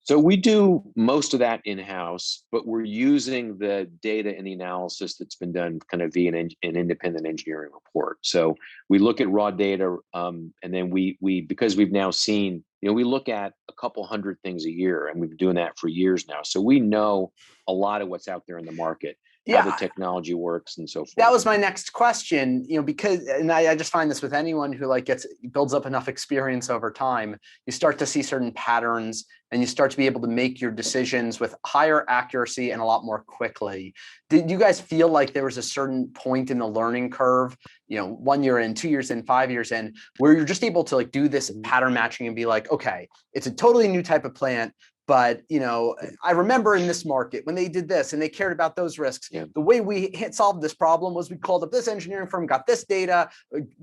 So we do most of that in-house, but we're using the data and the analysis that's been done kind of via an independent engineering report. So we look at raw data, and then we because we've now seen, we look at a couple hundred things a year, and we've been doing that for years now. So we know a lot of what's out there in the market, how the technology works, and so forth. That was my next question, because, and I just find this with anyone who builds up enough experience over time, you start to see certain patterns, and you start to be able to make your decisions with higher accuracy and a lot more quickly. Did you guys feel like there was a certain point in the learning curve, 1 year in, 2 years in, 5 years in, where you're just able to do this pattern matching and be like, okay, it's a totally new type of plant, but I remember in this market when they did this and they cared about those risks. The way we solved this problem was we called up this engineering firm, got this data,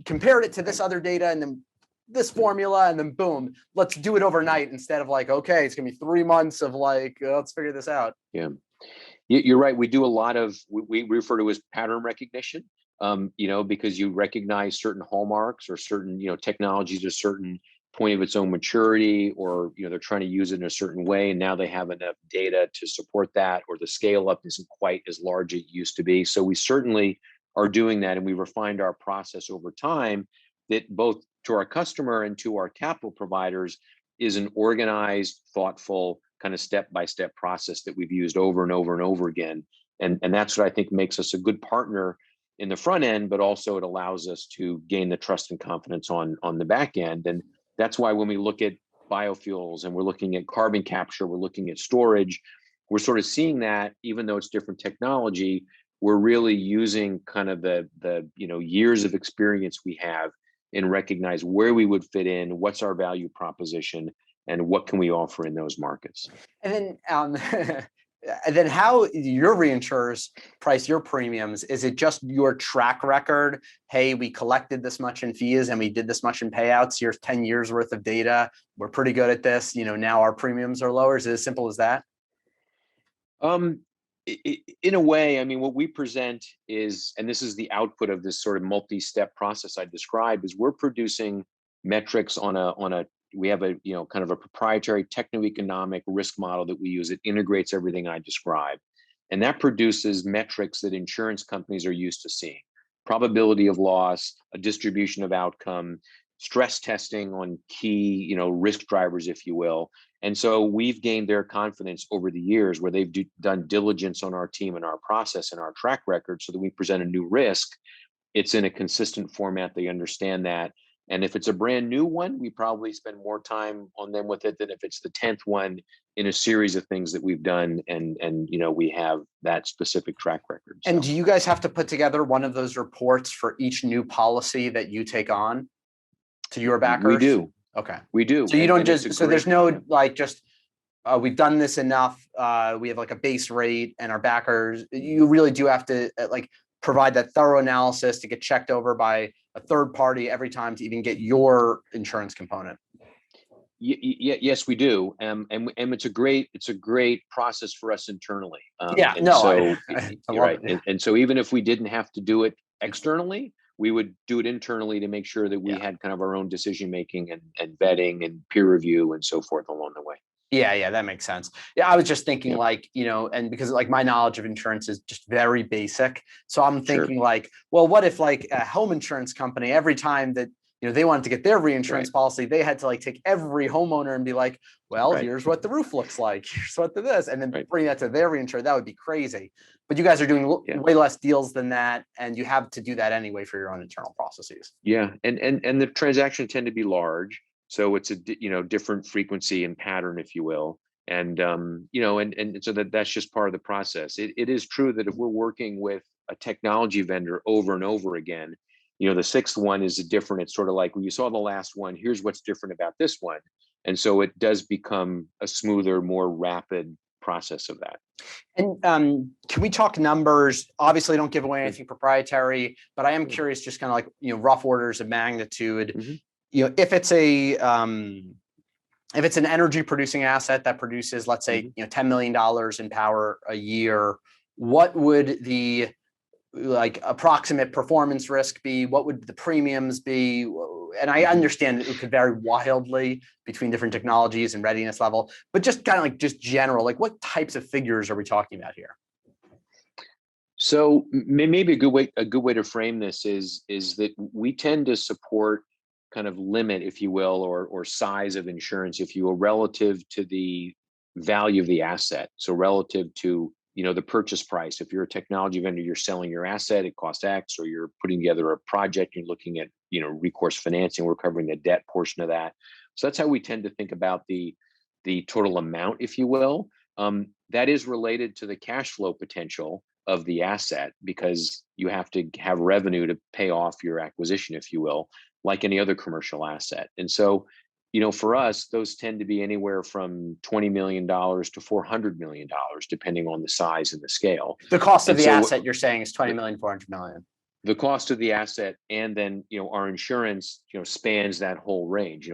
compared it to this other data, and then this formula, and then boom, let's do it overnight, instead of okay, it's gonna be 3 months of let's figure this out. Yeah, you're right. We do a lot of, we refer to as pattern recognition, because you recognize certain hallmarks or certain, technologies, a certain point of its own maturity, or they're trying to use it in a certain way, and now they have enough data to support that, or the scale up isn't quite as large as it used to be. So we certainly are doing that, and we refined our process over time, that both to our customer and to our capital providers is an organized, thoughtful, kind of step-by-step process that we've used over and over and over again. And that's what I think makes us a good partner in the front end, but also it allows us to gain the trust and confidence on the back end. And that's why when we look at biofuels and we're looking at carbon capture, we're looking at storage, we're sort of seeing that even though it's different technology, we're really using kind of the years of experience we have and recognize where we would fit in, what's our value proposition, and what can we offer in those markets. And then and then how your reinsurers price your premiums? Is it just your track record? Hey, we collected this much in fees and we did this much in payouts. Here's 10 years worth of data. We're pretty good at this. Now our premiums are lower. Is it as simple as that? In a way, I mean, what we present is, and this is the output of this sort of multi-step process I described, is we're producing metrics we have a kind of a proprietary techno-economic risk model that we use. It integrates everything I described, and that produces metrics that insurance companies are used to seeing: probability of loss, a distribution of outcome, stress testing on key risk drivers, if you will. And so we've gained their confidence over the years, where they've done diligence on our team and our process and our track record, so that we present a new risk, it's in a consistent format. They understand that. And if it's a brand new one, we probably spend more time on them with it than if it's the 10th one in a series of things that we've done. And we have that specific track record. So. And do you guys have to put together one of those reports for each new policy that you take on to your backers? We do. Okay. We do. So you don't just, so there's no like just, we've done this enough. We have like a base rate and our backers, you really do have to like provide that thorough analysis to get checked over by a third party every time to even get your insurance component. Yes, we do. And it's a great process for us internally. Yeah, and no, so you're right. And so even if we didn't have to do it externally, we would do it internally to make sure that we had kind of our own decision making and vetting and peer review and so forth along the way. Yeah, that makes sense. Yeah, I was just thinking like, and because like my knowledge of insurance is just very basic. So I'm thinking like, well, what if like a home insurance company, every time that, they wanted to get their reinsurance policy, they had to like take every homeowner and be like, well, here's what the roof looks like, here's what this, and then bring that to their reinsurer. That would be crazy. But you guys are doing way less deals than that. And you have to do that anyway for your own internal processes. Yeah. And the transactions tend to be large. So it's a, different frequency and pattern, if you will. And, and so that's just part of the process. It is true that if we're working with a technology vendor over and over again, the sixth one is different. It's sort of like when you saw the last one, here's what's different about this one. And so it does become a smoother, more rapid process of that. And can we talk numbers? Obviously, don't give away anything proprietary, but I am curious, just kind of like, rough orders of magnitude. Mm-hmm. If it's an energy producing asset that produces, let's say, $10 million in power a year, what would the like approximate performance risk be? What would the premiums be? And I understand that it could vary wildly between different technologies and readiness level, but just kind of like just general, like what types of figures are we talking about here? So maybe a good way to frame this is that we tend to support kind of limit, if you will, or size of insurance, if you will, relative to the value of the asset. So relative to, the purchase price. If you're a technology vendor, you're selling your asset, it costs X, or you're putting together a project, you're looking at, recourse financing, we're covering the debt portion of that. So that's how we tend to think about the total amount, if you will. That is related to the cash flow potential of the asset, because you have to have revenue to pay off your acquisition, if you will, like any other commercial asset. And so, for us, those tend to be anywhere from $20 million to $400 million, depending on the size and the scale. The cost of the asset, you're saying, is 20 million, 400 million. The cost of the asset, and then, our insurance, spans that whole range,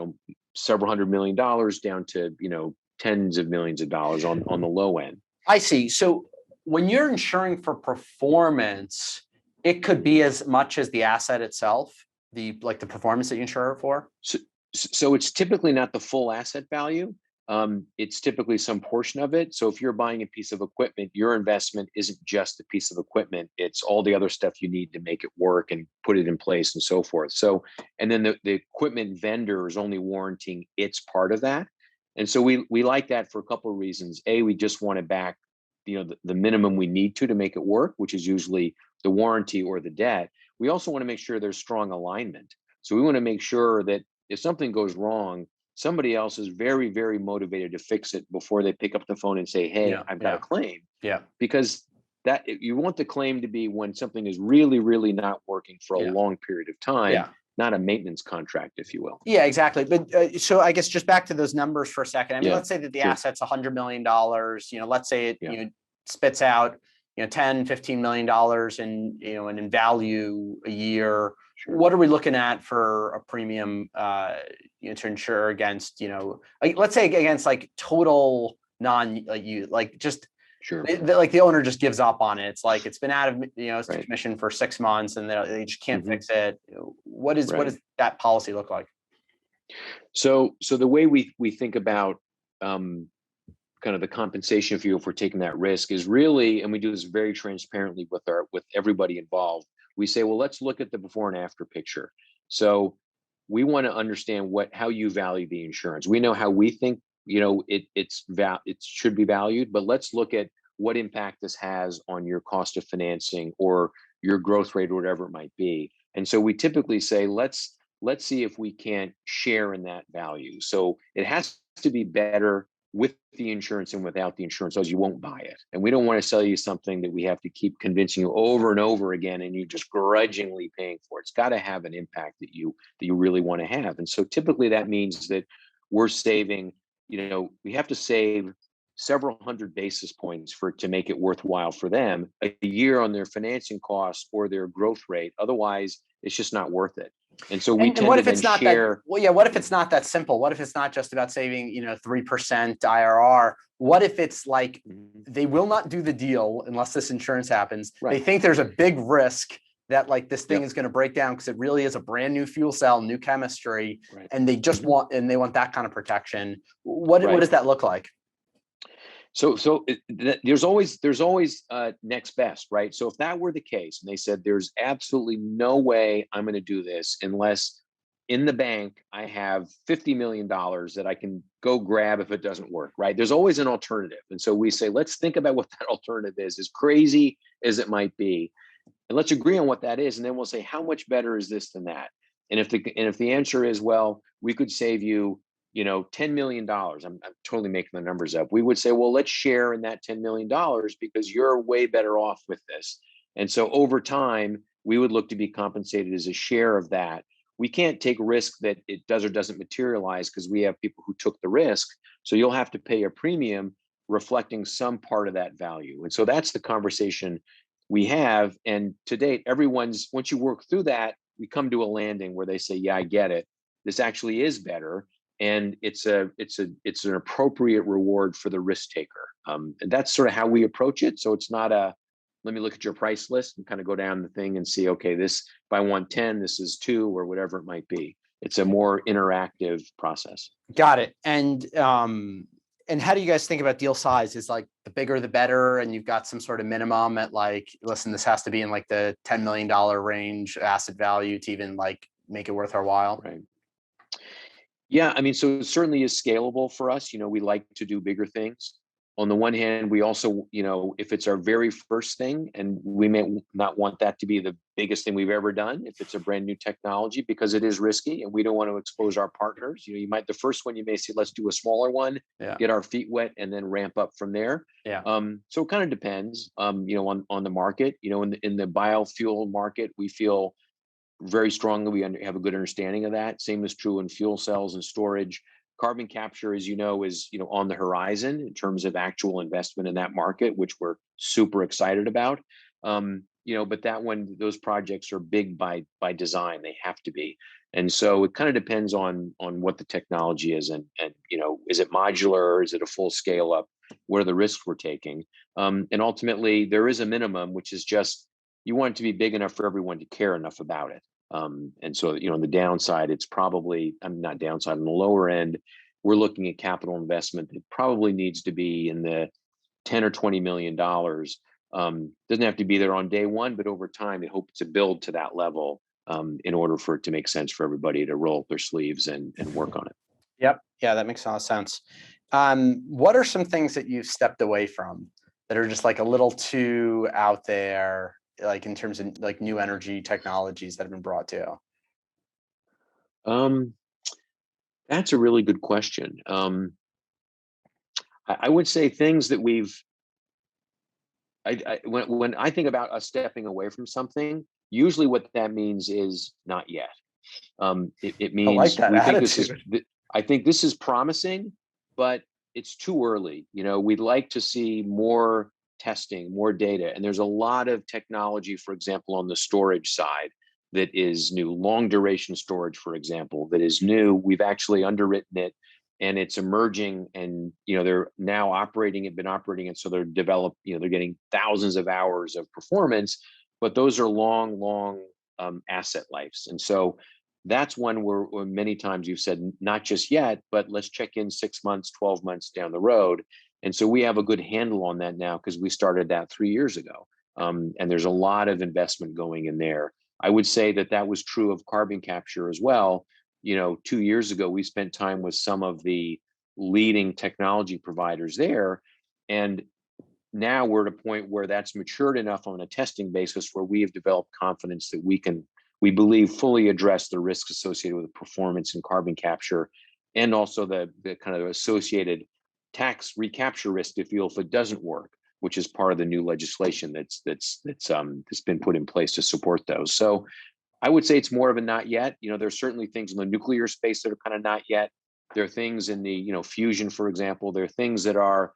several $100 million down to, tens of millions of dollars on the low end. I see. So when you're insuring for performance, it could be as much as the asset itself, the performance that you insure it for? So it's typically not the full asset value. It's typically some portion of it. So if you're buying a piece of equipment, your investment isn't just a piece of equipment. It's all the other stuff you need to make it work and put it in place and so forth. So, and then the equipment vendor is only warranting its part of that. And so we like that for a couple of reasons. A, we just want to back, the minimum we need to make it work, which is usually the warranty or the debt. We also want to make sure there's strong alignment. So we want to make sure that if something goes wrong, somebody else is very, very motivated to fix it before they pick up the phone and say, hey, I've got a claim. Yeah. Because that you want the claim to be when something is really, really not working for a long period of time, not a maintenance contract, if you will. Yeah, exactly. But so I guess just back to those numbers for a second. I mean, let's say that the asset's $100 million, let's say it spits out, $10, $15 million in value a year. Sure. What are we looking at for a premium to insure against, let's say against like total Sure. The owner just gives up on it. It's like, it's been out of, commission for 6 months and they just can't fix it. What does that policy look like? So the way we think about kind of the compensation, if we're taking that risk, is really, and we do this very transparently with everybody involved. We say, well, let's look at the before and after picture. So we want to understand how you value the insurance. We know how we think, it should be valued, but let's look at what impact this has on your cost of financing or your growth rate or whatever it might be. And so we typically say, let's let's see if we can't share in that value. So it has to be better with the insurance and without the insurance, else you won't buy it. And we don't want to sell you something that we have to keep convincing you over and over again, and you're just grudgingly paying for it. It's got to have an impact that you really want to have. And so typically that means that we're saving, we have to save several hundred basis points for to make it worthwhile for them a year on their financing costs or their growth rate. Otherwise, it's just not worth it. And so we And what tend if to it's then not share. that, well, yeah, what if it's not that simple? What if it's not just about saving, 3% IRR? What if it's like they will not do the deal unless this insurance happens? They Right. think there's a big risk that like this thing Yep. is going to break down because it really is a brand new fuel cell, new chemistry, Right. and they just Mhm. want that kind of protection. What Right. does that look like? So there's always next best, right? So if that were the case, and they said there's absolutely no way I'm going to do this unless in the bank I have $50 million that I can go grab if it doesn't work, right? There's always an alternative. And so we say, let's think about what that alternative is, as crazy as it might be. And let's agree on what that is. And then we'll say, how much better is this than that? And if the answer is, well, we could save you, $10 million. I'm totally making the numbers up. We would say, well, let's share in that $10 million because you're way better off with this. And so over time, we would look to be compensated as a share of that. We can't take risk that it does or doesn't materialize because we have people who took the risk. So you'll have to pay a premium reflecting some part of that value. And so that's the conversation we have. And to date, once you work through that, we come to a landing where they say, yeah, I get it. This actually is better. And it's an appropriate reward for the risk taker. And that's sort of how we approach it. So it's not let me look at your price list and kind of go down the thing and see, okay, this, if I want 10, this is 2 or whatever it might be. It's a more interactive process. Got it. And how do you guys think about deal size? Is like the bigger the better, and you've got some sort of minimum at like, listen, this has to be in like the $10 million range asset value to even like make it worth our while? Right. Yeah, I mean, so it certainly is scalable for us. We like to do bigger things. On the one hand, we also, if it's our very first thing, and we may not want that to be the biggest thing we've ever done, if it's a brand new technology, because it is risky and we don't want to expose our partners. The first one you may say, let's do a smaller one, get our feet wet, and then ramp up from there. Yeah. So it kind of depends, on the market. In the biofuel market, we feel very strongly we have a good understanding of that. Same is true in fuel cells and storage. Carbon capture, as is on the horizon in terms of actual investment in that market, which we're super excited about. But those projects are big by design. They have to be. And so it kind of depends on what the technology is, and is it modular? Is it a full scale up? What are the risks we're taking? And ultimately, there is a minimum, which is just you want it to be big enough for everyone to care enough about it. And so, on the downside, it's probably, I'm not downside, on the lower end, we're looking at capital investment that probably needs to be in the 10 or $20 million. Doesn't have to be there on day one, but over time, they hope to build to that level in order for it to make sense for everybody to roll up their sleeves and work on it. Yep. Yeah, that makes a lot of sense. What are some things that you've stepped away from that are just like a little too out there, like in terms of like new energy technologies that have been brought to you? That's a really good question. I would say things that when I think about us stepping away from something, usually what that means is not yet. It means I like that we attitude. I think this is promising, but it's too early. We'd like to see more testing, more data. And there's a lot of technology, for example, on the storage side that is new. Long duration storage, for example, that is new. We've actually underwritten it and it's emerging, and they're now been operating it. So they're they're getting thousands of hours of performance, but those are long asset lives. And so that's one where many times you've said, not just yet, but let's check in 6 months, 12 months down the road. And so we have a good handle on that now because we started that 3 years ago. And there's a lot of investment going in there. I would say that was true of carbon capture as well. 2 years ago, we spent time with some of the leading technology providers there. And now we're at a point where that's matured enough on a testing basis where we have developed confidence that we can we believe fully address the risks associated with performance and carbon capture, and also the kind of associated tax recapture risk, if you will, if it doesn't work, which is part of the new legislation that's been put in place to support those. So I would say it's more of a not yet. There's certainly things in the nuclear space that are kind of not yet. There are things in the fusion, for example. There are things that are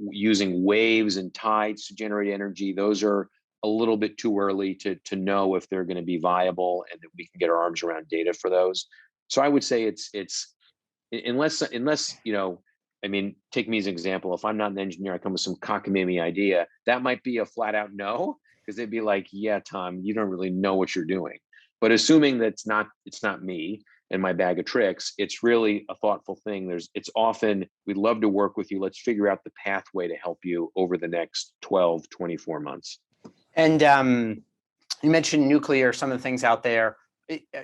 using waves and tides to generate energy. Those are a little bit too early to know if they're going to be viable and that we can get our arms around data for those. So I would say it's unless I mean, take me as an example. If I'm not an engineer, I come with some cockamamie idea, that might be a flat out no, because they'd be like, yeah, Tom, you don't really know what you're doing. But assuming that it's not me and my bag of tricks, it's really a thoughtful thing. It's often, we'd love to work with you. Let's figure out the pathway to help you over the next 12, 24 months. And you mentioned nuclear, some of the things out there.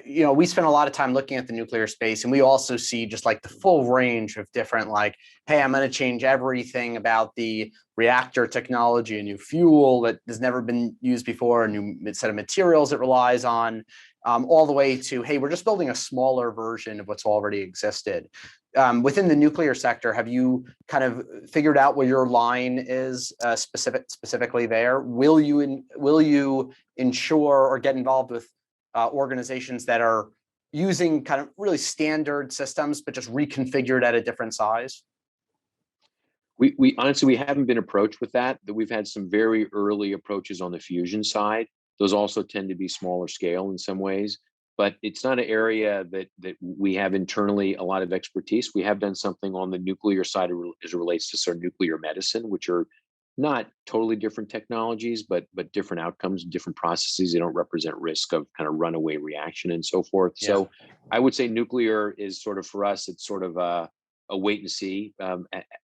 We spend a lot of time looking at the nuclear space, and we also see just like the full range of different, like, hey, I'm going to change everything about the reactor technology, a new fuel that has never been used before, a new set of materials it relies on, all the way to, hey, we're just building a smaller version of what's already existed. Within the nuclear sector, have you kind of figured out where your line is specifically there? Will you insure or get involved with organizations that are using kind of really standard systems, but just reconfigured at a different size? We honestly, we haven't been approached with that. We've had some very early approaches on the fusion side. Those also tend to be smaller scale in some ways, but it's not an area that we have internally a lot of expertise. We have done something on the nuclear side as it relates to sort of nuclear medicine, which are not totally different technologies, but different outcomes, different processes. They don't represent risk of kind of runaway reaction and so forth. Yeah. So I would say nuclear is sort of, for us, it's sort of a wait and see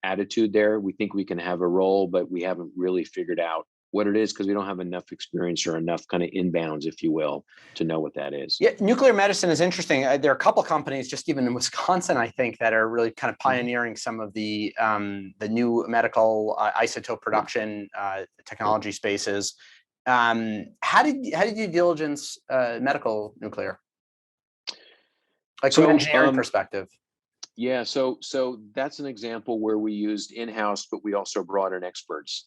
attitude there. We think we can have a role, but we haven't really figured out what it is because we don't have enough experience or enough kind of inbounds, if you will, to know what that is. Yeah, nuclear medicine is interesting. There are a couple companies just even in Wisconsin, I think, that are really kind of pioneering some of the new medical isotope production technology spaces. How did you diligence medical nuclear? Like from an engineering perspective? Yeah, so that's an example where we used in-house, but we also brought in experts,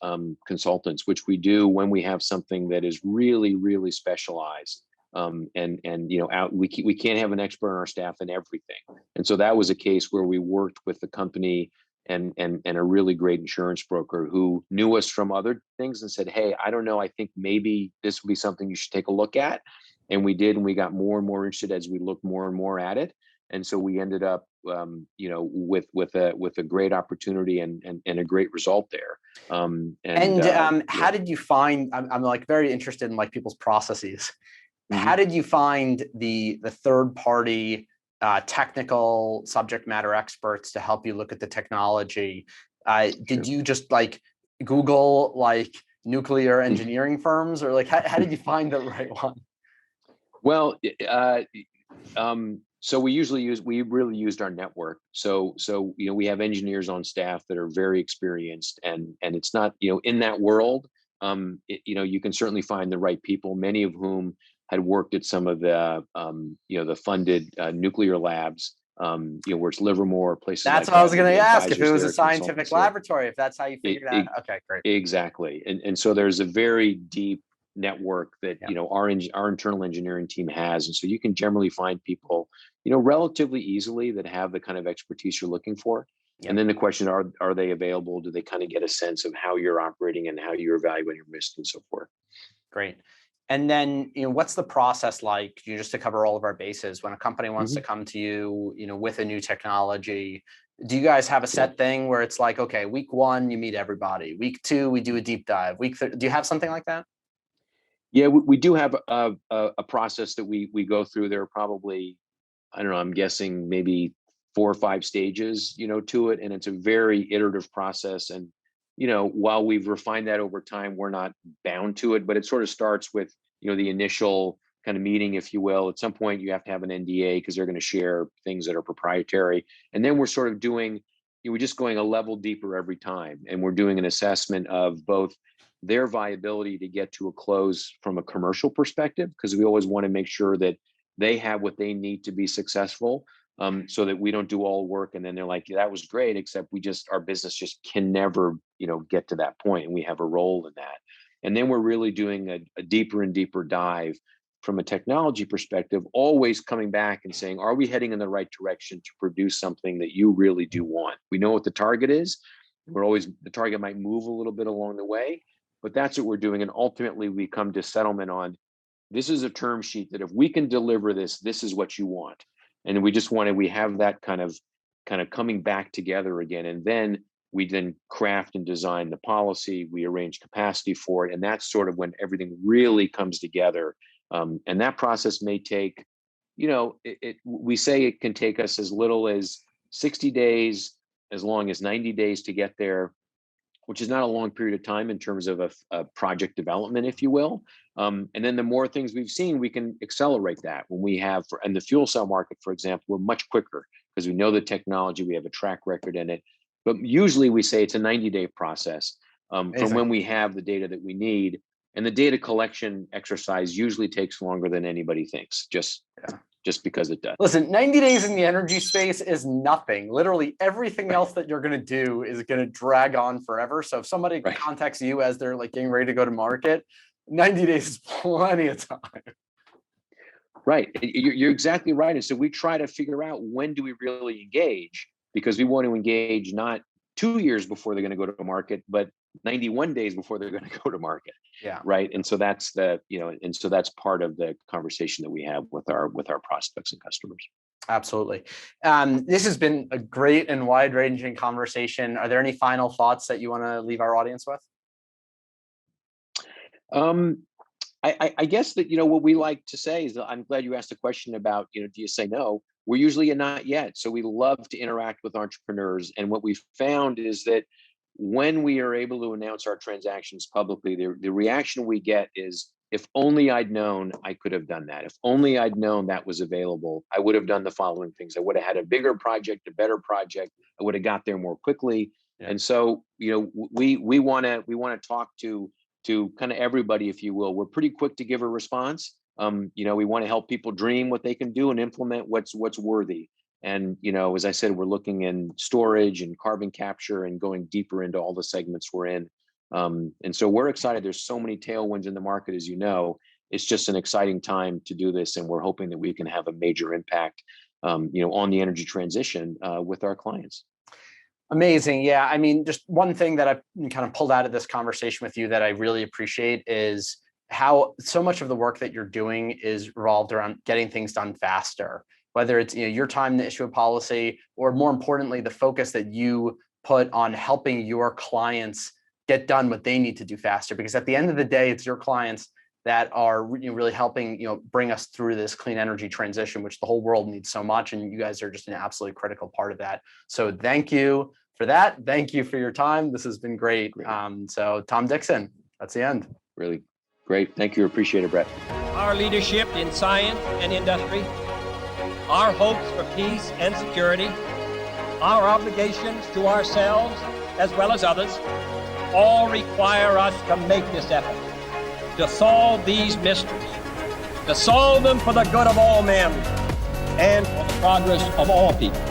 consultants, which we do when we have something that is really, really specialized. We can't have an expert on our staff in everything. And so that was a case where we worked with the company and a really great insurance broker who knew us from other things and said, hey, I don't know, I think maybe this would be something you should take a look at. And we did, and we got more and more interested as we looked more and more at it. And so we ended up, with a great opportunity and a great result there. How did you find? I'm like very interested in like people's processes. Mm-hmm. How did you find the third party technical subject matter experts to help you look at the technology? Did you just like Google like nuclear engineering firms, or like how did you find the right one? Well, so we really used our network. So we have engineers on staff that are very experienced, and it's not, in that world, you can certainly find the right people, many of whom had worked at some of the the funded nuclear labs, where it's Livermore, places. That's like what I was going to ask, if it was a scientific laboratory, if that's how you figured it out. Okay, great. Exactly, and so there's a very deep network that our internal engineering team has, and so you can generally find people relatively easily that have the kind of expertise you're looking for. Yep. And then the question, are they available? Do they kind of get a sense of how you're operating and how you're evaluating your risk and so forth? Great. And then what's the process like, just to cover all of our bases, when a company wants to come to you with a new technology? Do you guys have a set thing where it's like, okay, week 1 you meet everybody, week 2 we do a deep dive, week 3, do you have something like that? Yeah, we do have a process that we go through. There are probably, I don't know, I'm guessing maybe 4 or 5 stages, to it. And it's a very iterative process. And, while we've refined that over time, we're not bound to it, but it sort of starts with, the initial kind of meeting, if you will. At some point you have to have an NDA because they're going to share things that are proprietary. And then we're sort of doing, we're just going a level deeper every time. And we're doing an assessment of both their viability to get to a close from a commercial perspective, because we always want to make sure that they have what they need to be successful, so that we don't do all work and then they're like, yeah, that was great, except our business just can never, get to that point, and we have a role in that. And then we're really doing a deeper and deeper dive from a technology perspective, always coming back and saying, are we heading in the right direction to produce something that you really do want? We know what the target is. The target might move a little bit along the way, but that's what we're doing. And ultimately we come to settlement on, this is a term sheet that if we can deliver this, this is what you want. And we have that kind of coming back together again. And then we craft and design the policy, we arrange capacity for it. And that's sort of when everything really comes together. And that process may take, we say it can take us as little as 60 days, as long as 90 days to get there, which is not a long period of time in terms of a project development, if you will. And then the more things we've seen, we can accelerate that. When we have, in the fuel cell market, for example, we're much quicker because we know the technology, we have a track record in it. But usually we say it's a 90-day process from when we have the data that we need. And the data collection exercise usually takes longer than anybody thinks, just because it does. Listen, 90 days in the energy space is nothing. Literally everything else that you're going to do is going to drag on forever. So if somebody contacts you as they're like getting ready to go to market, 90 days is plenty of time. Right. You're exactly right. And so we try to figure out, when do we really engage? Because we want to engage not 2 years before they're going to go to market, but 91 days before they're going to go to market. Yeah. Right. And so that's that's part of the conversation that we have with our prospects and customers. Absolutely. This has been a great and wide-ranging conversation. Are there any final thoughts that you want to leave our audience with? I guess that, what we like to say is, I'm glad you asked the question about, do you say no? We're usually a not yet. So we love to interact with entrepreneurs. And what we've found is that when we are able to announce our transactions publicly, the reaction we get is, if only I'd known I could have done that. If only I'd known that was available, I would have done the following things. I would have had a bigger project, a better project. I would have got there more quickly. Yeah. And so, we want to talk to kind of everybody, if you will. We're pretty quick to give a response. We want to help people dream what they can do and implement what's worthy. And, as I said, we're looking in storage and carbon capture and going deeper into all the segments we're in. And so we're excited. There's so many tailwinds in the market, as you know. It's just an exciting time to do this. And we're hoping that we can have a major impact, on the energy transition with our clients. Amazing. Yeah. I mean, just one thing that I've kind of pulled out of this conversation with you that I really appreciate is how so much of the work that you're doing is revolved around getting things done faster, whether it's your time to issue a policy, or more importantly, the focus that you put on helping your clients get done what they need to do faster. Because at the end of the day, it's your clients that are really helping bring us through this clean energy transition, which the whole world needs so much. And you guys are just an absolutely critical part of that. So thank you for that. Thank you for your time. This has been great. So Tom Dickson, that's the end. Really great. Thank you. Appreciate it, Brett. Our leadership in science and industry, our hopes for peace and security, our obligations to ourselves as well as others, all require us to make this effort, to solve these mysteries, to solve them for the good of all men and for the progress of all people.